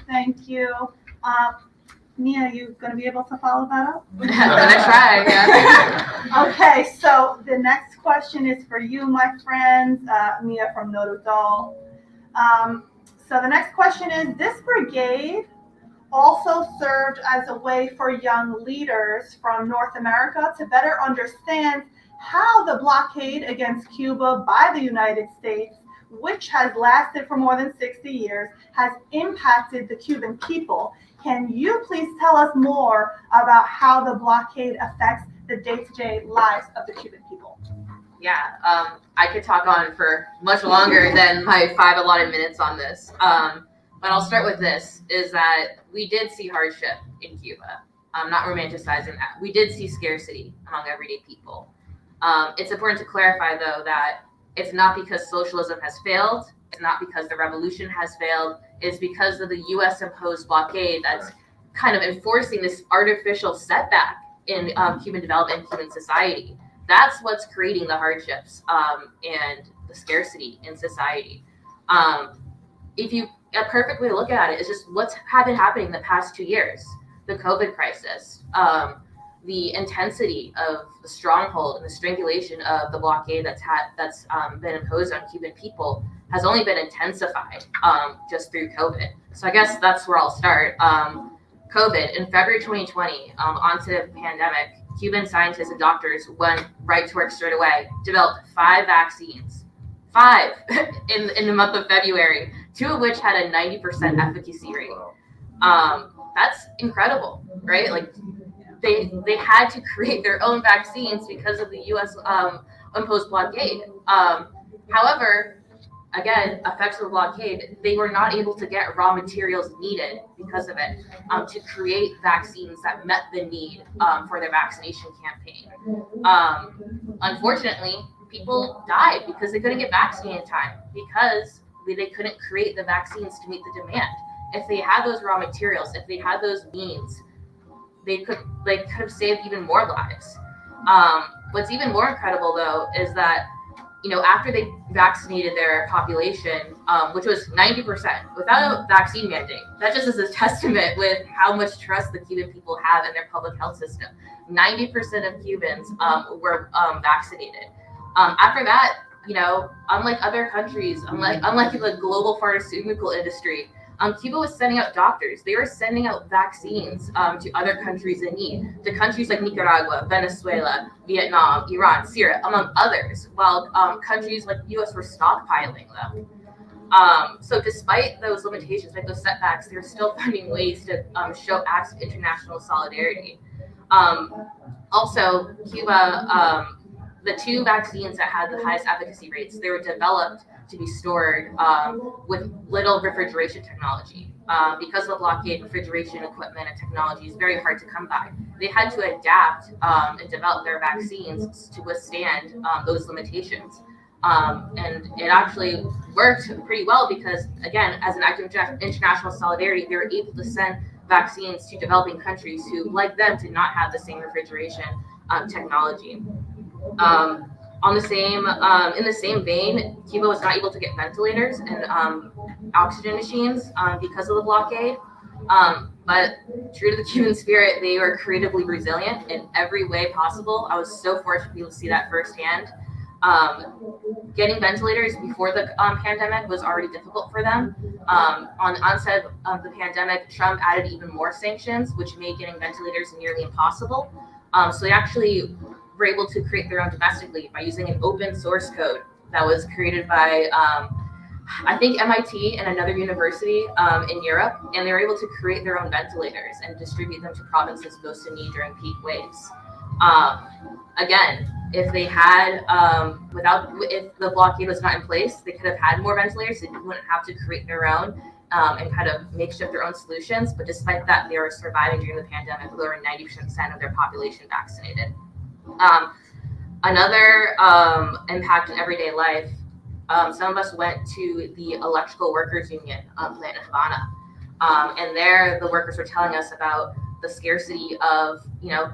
Mia, you gonna be able to follow that up? I'm gonna try, yeah. Okay, so the next question is for you, my friends. Mia from Notre Dame. So the next question is, this brigade also served as a way for young leaders from North America to better understand how the blockade against Cuba by the United States, which has lasted for more than 60 years, has impacted the Cuban people. Can you please tell us more about how the blockade affects the day-to-day lives of the Cuban people? Yeah, I could talk on for much longer than my 5 allotted minutes on this. But I'll start with this, is that we did see hardship in Cuba. I'm not romanticizing that. We did see scarcity among everyday people. It's important to clarify, though, that it's not because socialism has failed. It's not because the revolution has failed. It's because of the U.S. imposed blockade that's kind of enforcing this artificial setback in Cuban development and Cuban society. That's what's creating the hardships and the scarcity in society. If you a perfect way to look at it is just what's been happening the past 2 years. The COVID crisis, the intensity of the stronghold and the strangulation of the blockade that's been imposed on Cuban people has only been intensified just through COVID. So I guess that's where I'll start. COVID in February 2020, onto the pandemic, Cuban scientists and doctors went right to work straight away, developed 5 vaccines, 5 in the month of February, 2 of which had a 90% efficacy rate. That's incredible, right? Like they had to create their own vaccines because of the U.S. Imposed blockade. However, again, effects of the blockade, they were not able to get raw materials needed because of it to create vaccines that met the need for their vaccination campaign. Unfortunately, people died because they couldn't get vaccinated in time because they couldn't create the vaccines to meet the demand. If they had those raw materials, if they had those means, they could have saved even more lives. What's even more incredible, though, is that after they vaccinated their population, which was 90%, without a vaccine mandate, that just is a testament with how much trust the Cuban people have in their public health system. 90% of Cubans were vaccinated. After that, unlike other countries, unlike the global pharmaceutical industry, Cuba was sending out doctors. They were sending out vaccines to other countries in need, to countries like Nicaragua, Venezuela, Vietnam, Iran, Syria, among others, while countries like the U.S. were stockpiling them. So despite those limitations, like those setbacks, they're still finding ways to show acts of international solidarity. Also, Cuba, the two vaccines that had the highest efficacy rates, they were developed to be stored with little refrigeration technology. Because of the blockade, refrigeration equipment and technology is very hard to come by. They had to adapt and develop their vaccines to withstand those limitations. And it actually worked pretty well because, again, as an act of international solidarity, they were able to send vaccines to developing countries who, like them, did not have the same refrigeration technology. In the same vein, Cuba was not able to get ventilators and oxygen machines because of the blockade. But true to the Cuban spirit, they were creatively resilient in every way possible. I was so fortunate to be able to see that firsthand. Getting ventilators before the pandemic was already difficult for them. On the onset of the pandemic, Trump added even more sanctions, which made getting ventilators nearly impossible. So they actually were able to create their own domestically by using an open source code that was created by, I think, MIT and another university in Europe, and they were able to create their own ventilators and distribute them to provinces most in need during peak waves. Again, if they had, if the blockade was not in place, they could have had more ventilators. They wouldn't have to create their own and kind of makeshift their own solutions. But despite that, they were surviving during the pandemic with over 90% of their population vaccinated. Another impact in everyday life, some of us went to the Electrical Workers Union plant in Havana. And there, the workers were telling us about the scarcity of,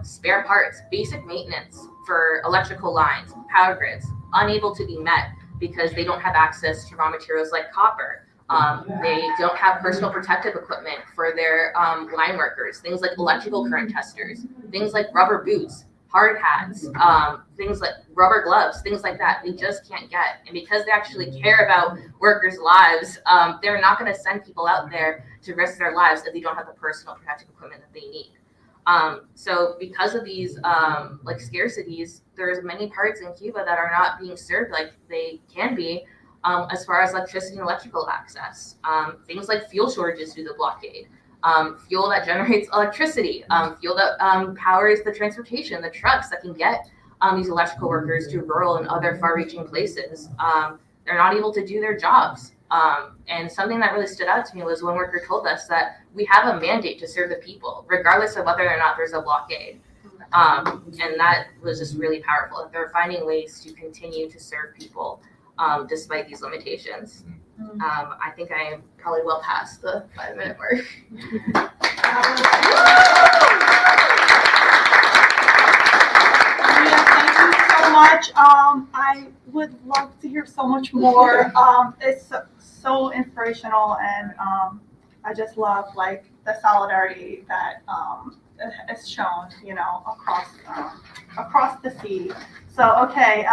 spare parts, basic maintenance for electrical lines, power grids, unable to be met because they don't have access to raw materials like copper. They don't have personal protective equipment for their line workers, things like electrical current testers, things like rubber boots, hard hats, things like rubber gloves, things like that. They just can't get. And because they actually care about workers' lives, they're not going to send people out there to risk their lives if they don't have the personal protective equipment that they need. So because of these scarcities, there's many parts in Cuba that are not being served like they can be as far as electricity and electrical access. Things like fuel shortages due to the blockade. Fuel that generates electricity, fuel that powers the transportation, the trucks that can get these electrical workers to rural and other far-reaching places. They're not able to do their jobs. And something that really stood out to me was one worker told us that we have a mandate to serve the people, regardless of whether or not there's a blockade. And that was just really powerful. They're finding ways to continue to serve people despite these limitations. I think I am probably well past the 5-minute mark. Thank you so much. I would love to hear so much more. It's so inspirational, and I just love the solidarity that is shown, across the sea. So okay.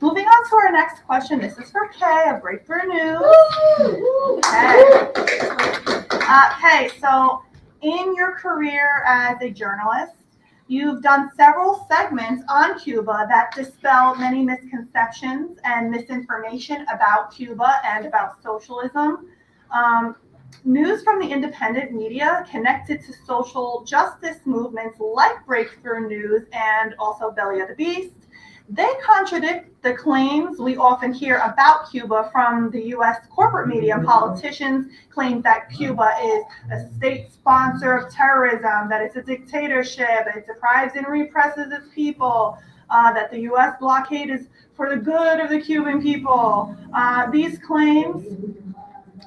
Moving on to our next question. This is for Kay, a breakthrough news. Okay, so in your career as a journalist, you've done several segments on Cuba that dispel many misconceptions and misinformation about Cuba and about socialism. News from the independent media connected to social justice movements like Breakthrough News and also Belly of the Beast, they contradict the claims we often hear about Cuba from the U.S. corporate media. Politicians claim that Cuba is a state sponsor of terrorism, that it's a dictatorship, it deprives and represses its people, that the U.S. blockade is for the good of the Cuban people. These claims,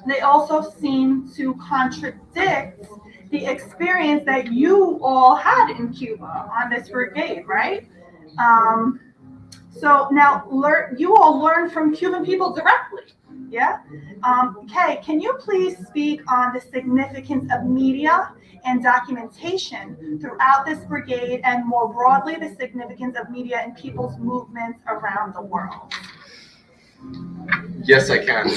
they also seem to contradict the experience that you all had in Cuba on this brigade, right? So now you all learn from Cuban people directly. Yeah? Kay, can you please speak on the significance of media and documentation throughout this brigade, and more broadly, the significance of media in people's movements around the world? Yes, I can.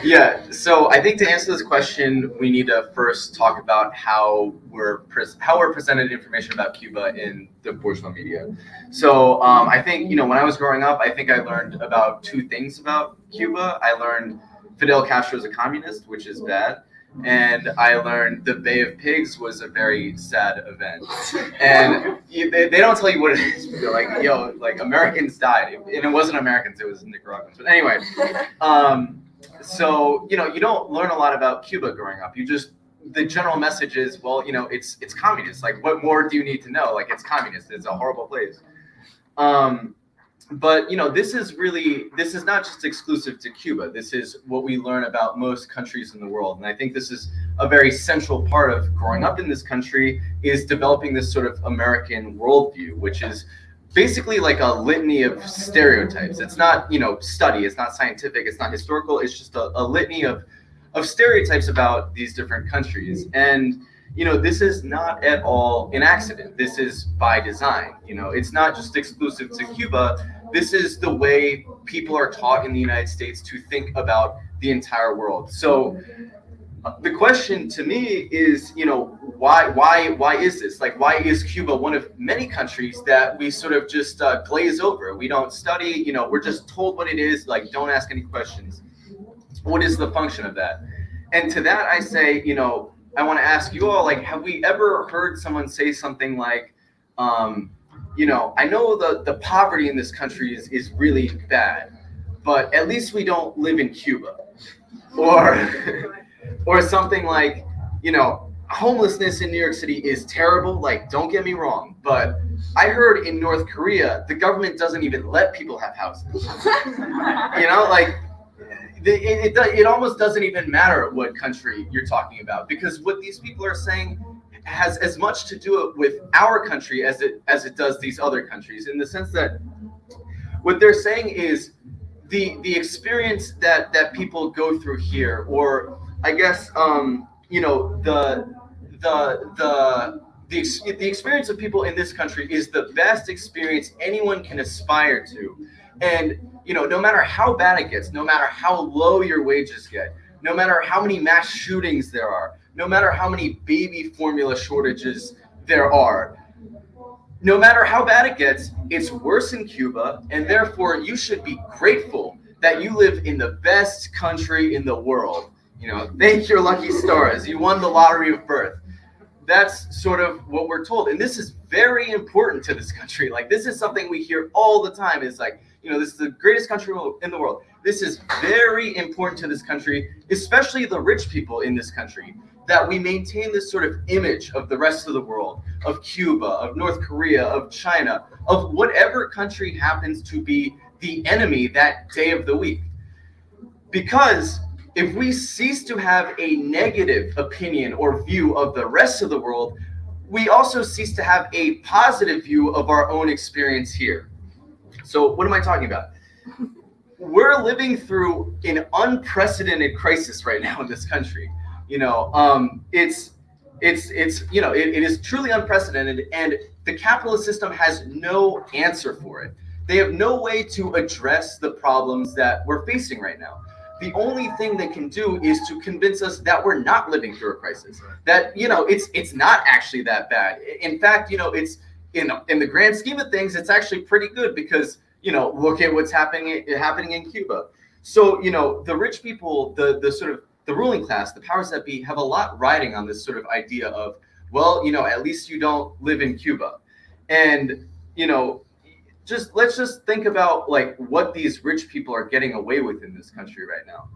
Yeah, so I think to answer this question, we need to first talk about how we're presented information about Cuba in the bourgeois media. So I think, when I was growing up, I think I learned about two things about Cuba. I learned Fidel Castro is a communist, which is bad. And I learned the Bay of Pigs was a very sad event. And they don't tell you what it is, but they're like, yo, like Americans died. And it wasn't Americans, it was Nicaraguans. But anyway, so, you don't learn a lot about Cuba growing up. The general message is, well, it's communist. Like, what more do you need to know? Like, it's communist. It's a horrible place. But this is not just exclusive to Cuba. This is what we learn about most countries in the world. And I think this is a very central part of growing up in this country, is developing this sort of American worldview, which is basically like a litany of stereotypes. It's not, study, it's not scientific, it's not historical, it's just a litany of stereotypes about these different countries. And this is not at all an accident. This is by design. It's not just exclusive to Cuba. This is the way people are taught in the United States to think about the entire world. So the question to me is, why is this? Like, why is Cuba one of many countries that we sort of just glaze over? We don't study, we're just told what it is, like, don't ask any questions. What is the function of that? And to that I say, I want to ask you all, like, have we ever heard someone say something like, I know the poverty in this country is really bad, but at least we don't live in Cuba. Or something like, homelessness in New York City is terrible. Like, don't get me wrong, but I heard in North Korea, the government doesn't even let people have houses. Like, it almost doesn't even matter what country you're talking about, because what these people are saying has as much to do with our country as it does these other countries, in the sense that what they're saying is the experience that people go through here, or I guess the experience of people in this country is the best experience anyone can aspire to. And no matter how bad it gets, no matter how low your wages get, no matter how many mass shootings there are, no matter how many baby formula shortages there are, no matter how bad it gets, it's worse in Cuba, and therefore you should be grateful that you live in the best country in the world. Thank your lucky stars, you won the lottery of birth. That's sort of what we're told, and this is very important to this country. Like, this is something we hear all the time. It's like, this is the greatest country in the world. This is very important to this country, especially the rich people in this country, that we maintain this sort of image of the rest of the world, of Cuba, of North Korea, of China, of whatever country happens to be the enemy that day of the week. Because if we cease to have a negative opinion or view of the rest of the world, we also cease to have a positive view of our own experience here. So what am I talking about? We're living through an unprecedented crisis right now in this country. It is truly unprecedented, and the capitalist system has no answer for it. They have no way to address the problems that we're facing right now. The only thing they can do is to convince us that we're not living through a crisis, that it's not actually that bad. In fact, it's in the grand scheme of things, it's actually pretty good, because look at what's happening in Cuba. So the rich people, the sort of the ruling class, the powers that be, have a lot riding on this sort of idea of, well, at least you don't live in Cuba. And let's just think about, like, what these rich people are getting away with in this country right now.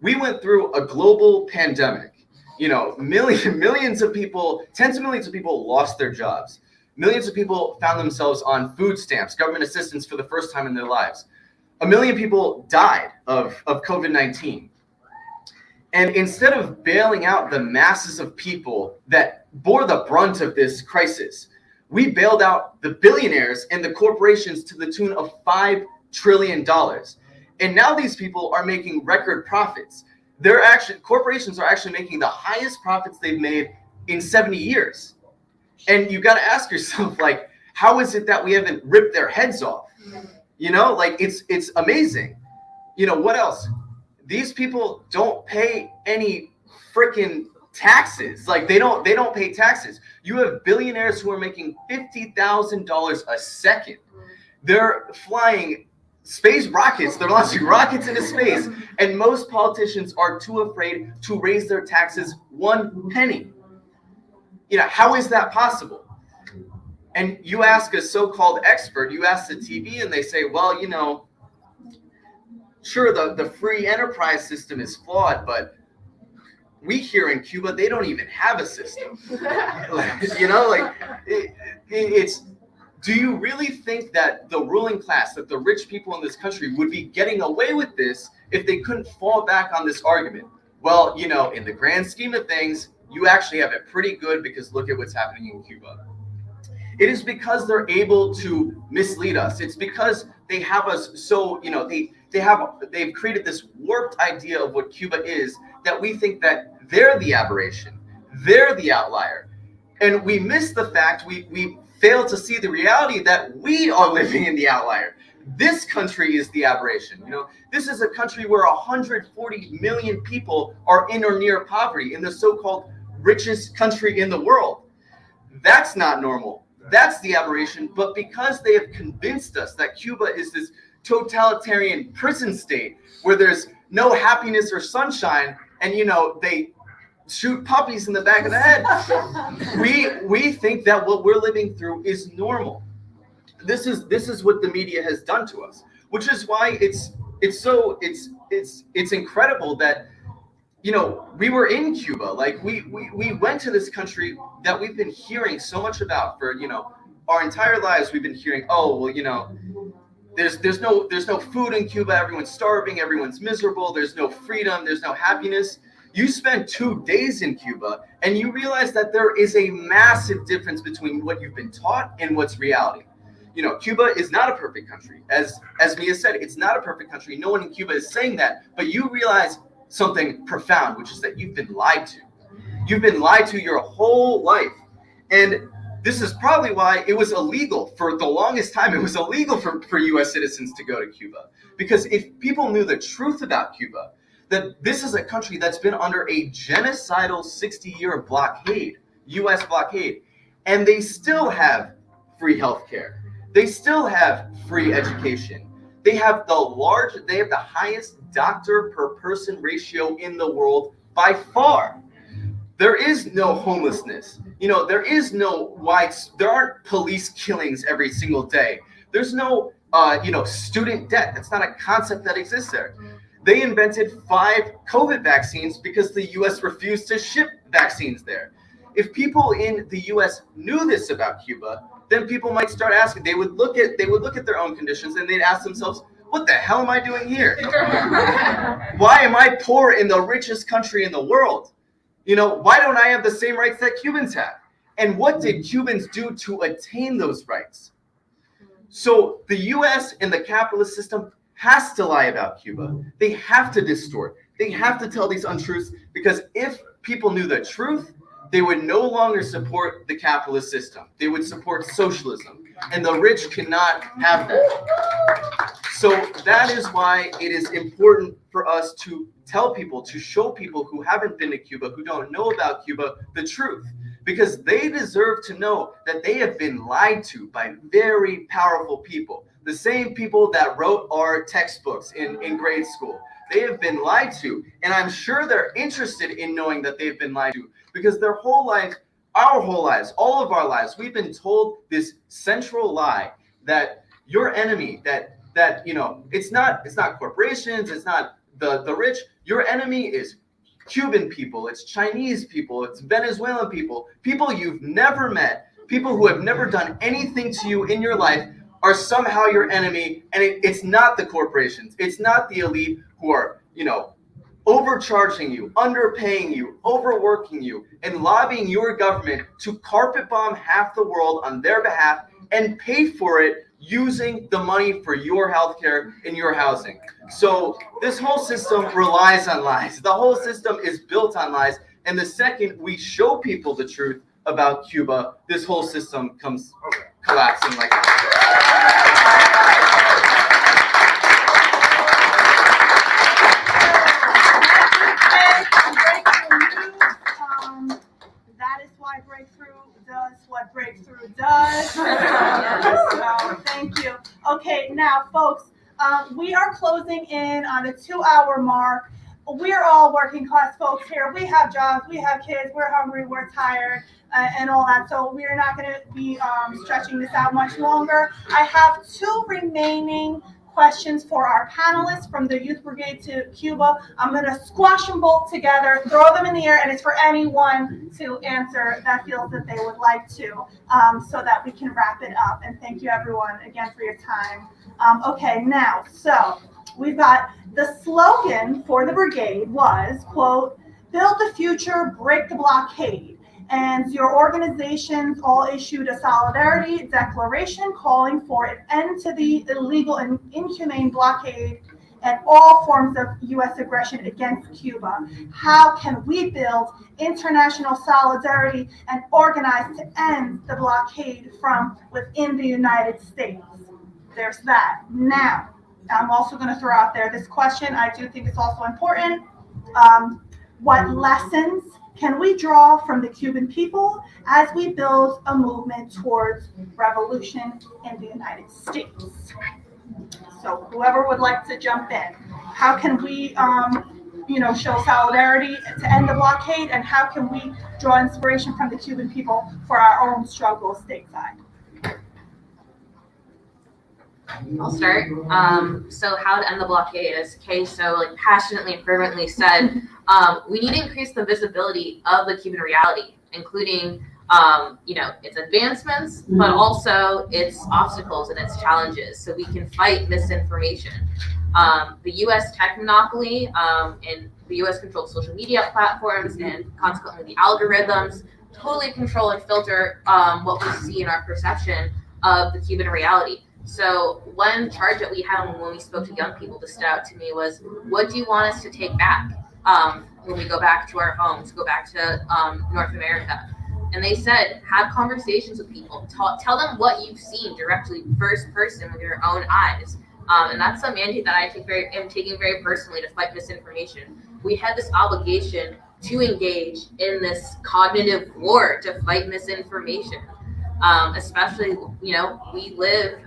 We went through a global pandemic. Millions of people, tens of millions of people lost their jobs. Millions of people found themselves on food stamps, government assistance for the first time in their lives. 1 million people died of COVID-19. And instead of bailing out the masses of people that bore the brunt of this crisis, We bailed out the billionaires and the corporations to the tune of $5 trillion. And now these people are making record profits. Corporations are actually making the highest profits they've made in 70 years. And you got to ask yourself, like, how is it that we haven't ripped their heads off? You know, like, it's amazing. You know, what else? These people don't pay any freaking taxes. Like, they don't pay taxes. You have billionaires who are making $50,000 a second. They're flying space rockets. They're launching rockets into space. And most politicians are too afraid to raise their taxes 1 penny. You know, how is that possible? And you ask a so-called expert, you ask the TV, and they say, well, you know, sure, the free enterprise system is flawed, but we here in Cuba, they don't even have a system. You know, like, it's, do you really think that the ruling class, that the rich people in this country would be getting away with this if they couldn't fall back on this argument? Well, you know, in the grand scheme of things, you actually have it pretty good because look at what's happening in Cuba. It is because they're able to mislead us. It's because they have us so, you know, they've created this warped idea of what Cuba is, that we think that they're the aberration, they're the outlier. And we miss the fact, we fail to see the reality that we are living in the outlier. This country is the aberration. You know, this is a country where 140 million people are in or near poverty, in the so-called richest country in the world. That's not normal. That's the aberration. But because they have convinced us that Cuba is this totalitarian prison state where there's no happiness or sunshine, and, you know, they shoot puppies in the back of the head, we think that what we're living through is normal. This is what the media has done to us, which is why it's incredible that, you know, we were in Cuba. Like, we went to this country that we've been hearing so much about for, you know, our entire lives. We've been hearing, oh, well, you know, there's no food in Cuba, everyone's starving, everyone's miserable, there's no freedom, there's no happiness. You spend 2 days in Cuba and you realize that there is a massive difference between what you've been taught and what's reality. You know, Cuba is not a perfect country. As Mia said, it's not a perfect country. No one in Cuba is saying that, but you realize something profound, which is that you've been lied to. You've been lied to your whole life. And this is probably why it was illegal for the longest time. It was illegal for US citizens to go to Cuba. Because if people knew the truth about Cuba, that this is a country that's been under a genocidal 60-year blockade, US blockade, and they still have free healthcare. They still have free education. They have the highest doctor per person ratio in the world by far. There is no homelessness. You know, there aren't police killings every single day. There's no, student debt. That's not a concept that exists there. They invented 5 COVID vaccines because the US refused to ship vaccines there. If people in the US knew this about Cuba, then people might start asking. They would look at their own conditions and they'd ask themselves, what the hell am I doing here? Why am I poor in the richest country in the world? You know, why don't I have the same rights that Cubans have? And what did Cubans do to attain those rights? So the US and the capitalist system has to lie about Cuba. They have to distort. They have to tell these untruths, because if people knew the truth, they would no longer support the capitalist system. They would support socialism. And the rich cannot have that. So that is why it is important for us to tell people, to show people who haven't been to Cuba, who don't know about Cuba, the truth. Because they deserve to know that they have been lied to by very powerful people. The same people that wrote our textbooks in grade school. They have been lied to. And I'm sure they're interested in knowing that they've been lied to. Because their whole life, our whole lives, all of our lives, we've been told this central lie that your enemy, that you know, it's not corporations, it's not the rich. Your enemy is Cuban people, it's Chinese people, it's Venezuelan people, people you've never met, people who have never done anything to you in your life are somehow your enemy. And it's not the corporations, it's not the elite who are, you know, overcharging you, underpaying you, overworking you, and lobbying your government to carpet bomb half the world on their behalf and pay for it using the money for your healthcare and your housing. So this whole system relies on lies. The whole system is built on lies. And the second we show people the truth about Cuba, this whole system comes collapsing like that. That is why Breakthrough does what Breakthrough does. So, thank you. Okay, now, folks, we are closing in on a 2-hour mark. We're all working class folks here. We have jobs, we have kids, we're hungry, we're tired, and all that. So we're not going to be stretching this out much longer. I have 2 remaining questions for our panelists from the Youth Brigade to Cuba. I'm going to squash them both together, throw them in the air, and it's for anyone to answer that feels that they would like to, so that we can wrap it up. And thank you, everyone, again for your time. Okay, now, so we've got the slogan for the brigade was, quote, build the future, break the blockade. And your organizations all issued a solidarity declaration calling for an end to the illegal and inhumane blockade and all forms of U.S. aggression against Cuba. How can we build international solidarity and organize to end the blockade from within the United States? There's that. Now, I'm also going to throw out there this question. I do think it's also important. What lessons can we draw from the Cuban people as we build a movement towards revolution in the United States? So whoever would like to jump in, how can we, show solidarity to end the blockade, and how can we draw inspiration from the Cuban people for our own struggles stateside? I'll start. So how to end the blockade, as Kay so passionately and fervently said, we need to increase the visibility of the Cuban reality, including its advancements, but also its obstacles and its challenges, so we can fight misinformation. The U.S. tech monopoly and the U.S. controlled social media platforms and consequently the algorithms totally control and filter what we see in our perception of the Cuban reality. So one charge that we had when we spoke to young people that stood out to me was, what do you want us to take back when we go back to our homes, go back to North America? And they said, have conversations with people. Tell them what you've seen directly, first person, with your own eyes. And that's a mandate that I am taking very personally to fight misinformation. We had this obligation to engage in this cognitive war to fight misinformation. Especially, we live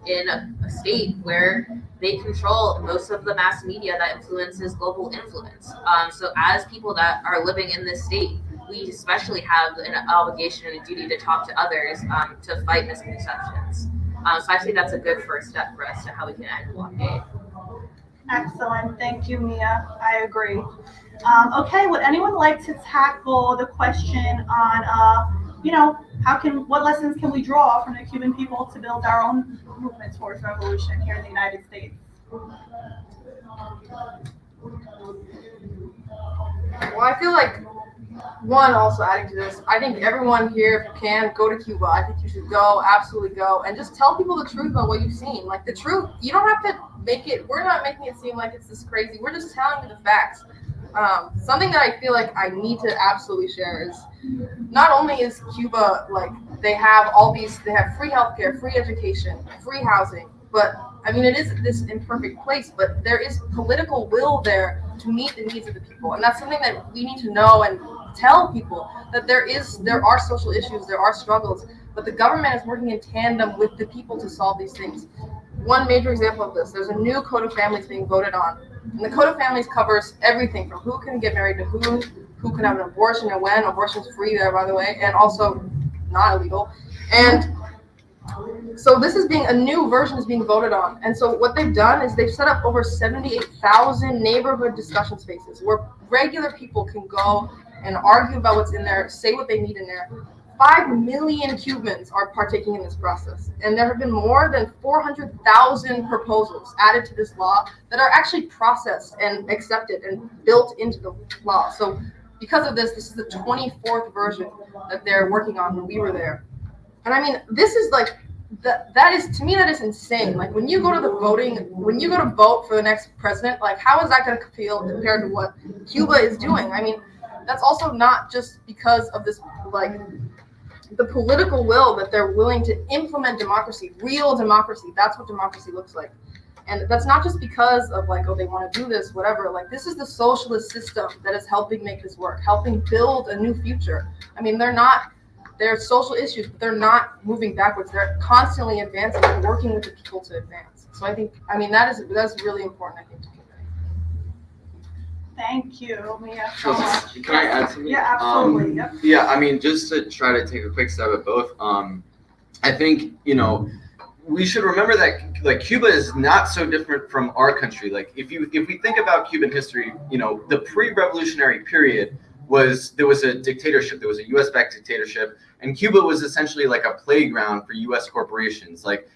in a state where they control most of the mass media that influences global influence. So as people that are living in this state, we especially have an obligation and a duty to talk to others to fight misconceptions. So I think that's a good first step for us to how we can end the blockade. Excellent. Thank you, Mia. I agree. Okay, would anyone like to tackle the question on what lessons can we draw from the Cuban people to build our own movement towards revolution here in the United States? Well, I feel like, one, also adding to this, I think everyone here, if you can, go to Cuba. I think you should go, absolutely go, and just tell people the truth about what you've seen. Like, the truth, you don't have to we're not making it seem like it's this crazy. We're just telling you the facts. Something that I feel like I need to absolutely share is, not only is Cuba, they have free healthcare, free education, free housing, but it is this imperfect place, but there is political will there to meet the needs of the people. And that's something that we need to know and tell people, that there are social issues, there are struggles, but the government is working in tandem with the people to solve these things. One major example of this, there's a new Code of Families being voted on. And the Code of Families covers everything from who can get married to who can have an abortion and when. Abortion's free there, by the way, and also not illegal. And so this is a new version is being voted on. And so what they've done is they've set up over 78,000 neighborhood discussion spaces where regular people can go and argue about what's in there, say what they need in there, 5 million Cubans are partaking in this process, and there have been more than 400,000 proposals added to this law that are actually processed and accepted and built into the law. So because of this, this is the 24th version that they're working on when we were there. And I mean, this is like, that is, to me, that is insane. Like when you go to when you go to vote for the next president, like how is that going to feel compared to what Cuba is doing? I mean, that's also not just because of this, like, the political will that they're willing to implement democracy, real democracy. That's what democracy looks like. And that's not just because of like, oh, they want to do this, whatever. Like, this is the socialist system that is helping make this work, helping build a new future. I mean, they're social issues, but they're not moving backwards. They're constantly advancing and working with the people to advance. So I think, I mean, that's really important, I think, to convey. Thank you, Mia. So, can I add something? Yeah, absolutely. Yep. Yeah, I mean, just to try to take a quick stab at both, I think, we should remember that like Cuba is not so different from our country. Like if we think about Cuban history, the pre-revolutionary period there was a dictatorship, there was a US backed dictatorship, and Cuba was essentially like a playground for US corporations. Like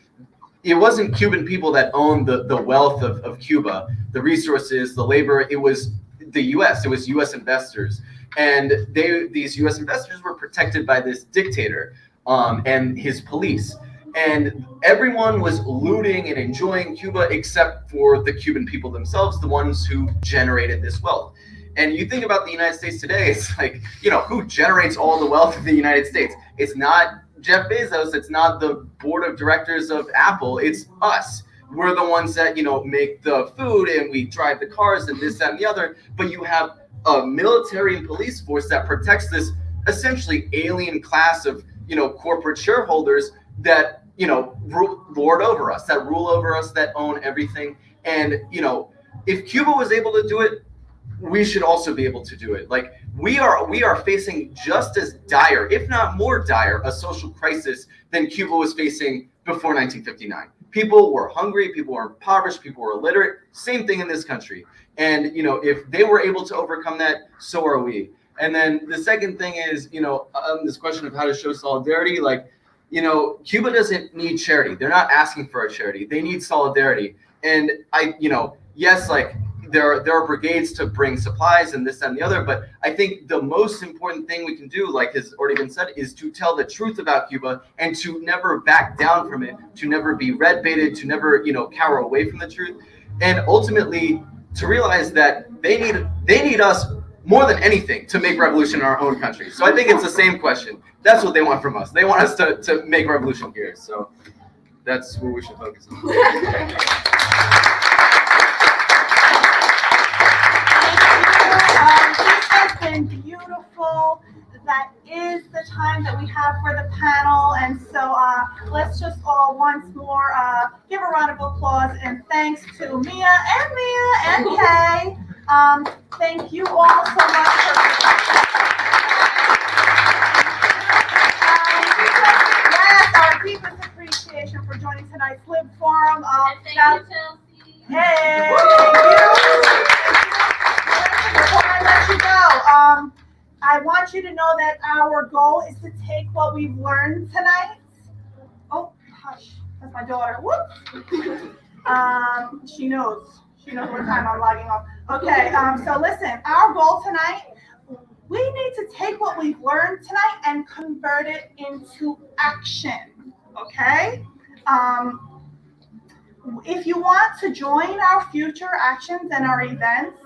it wasn't Cuban people that owned the wealth of Cuba, the resources, the labor, it was the US, it was US investors. And these US investors were protected by this dictator and his police. And everyone was looting and enjoying Cuba except for the Cuban people themselves, the ones who generated this wealth. And you think about the United States today, it's like, who generates all the wealth of the United States? It's not Jeff Bezos, it's not the board of directors of Apple, it's us. We're the ones that, make the food and we drive the cars and this, that, and the other. But you have a military and police force that protects this essentially alien class of, corporate shareholders that lord over us, that rule over us, that own everything. And if Cuba was able to do it, we should also be able to do it. Like we are facing just as dire, if not more dire, a social crisis than Cuba was facing before 1959. People were hungry, people were impoverished, people were illiterate. Same thing in this country. And if they were able to overcome that, so are we. And then the second thing is, this question of how to show solidarity, like, Cuba doesn't need charity. They're not asking for a charity. They need solidarity. And yes, like there are brigades to bring supplies and this, that, and the other. But I think the most important thing we can do, like has already been said, is to tell the truth about Cuba and to never back down from it, to never be red baited, to never, cower away from the truth. And ultimately to realize that they need us more than anything to make revolution in our own country. So I think it's the same question. That's what they want from us. They want us to make revolution here. So that's what we should focus on. This has been beautiful. That is the time that we have for the panel. And so let's just all once more give a round of applause and thanks to Mia and Kay. Thank you all so much for yes, our deepest appreciation for joining tonight's Lib Forum. Thank you, Chelsea. Hey, thank you. Before I let you go, I want you to know that our goal is to take what we've learned tonight. Oh, hush, that's my daughter. Whoops. She knows what time I'm logging off. Okay, so listen, our goal tonight, we need to take what we've learned tonight and convert it into action, okay? If you want to join our future actions and our events,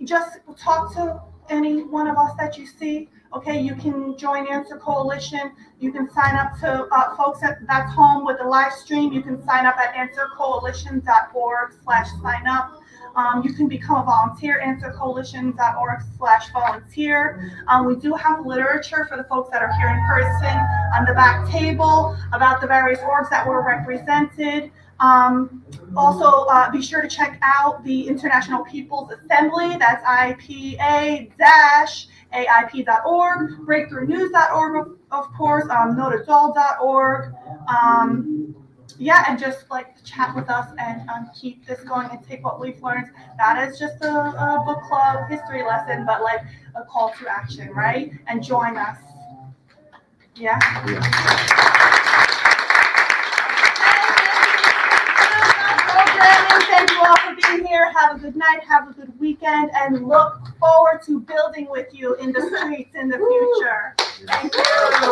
just talk to any one of us that you see. Okay, you can join Answer Coalition. You can sign up to folks that's home with the live stream. You can sign up at answercoalition.org/sign up. You can become a volunteer, answercoalition.org/volunteer. We do have literature for the folks that are here in person on the back table about the various orgs that were represented. Also, be sure to check out the International People's Assembly. That's IPA-AIP.org, breakthroughnews.org, of course, notadol.org. Yeah, and just like chat with us and keep this going and take what we've learned. That is just a book club history lesson, but like a call to action, right? And join us. Yeah. Programming. Thank you all for being here. Have a good night. Have a good weekend, and look forward to building with you in the streets in the future. Thank you.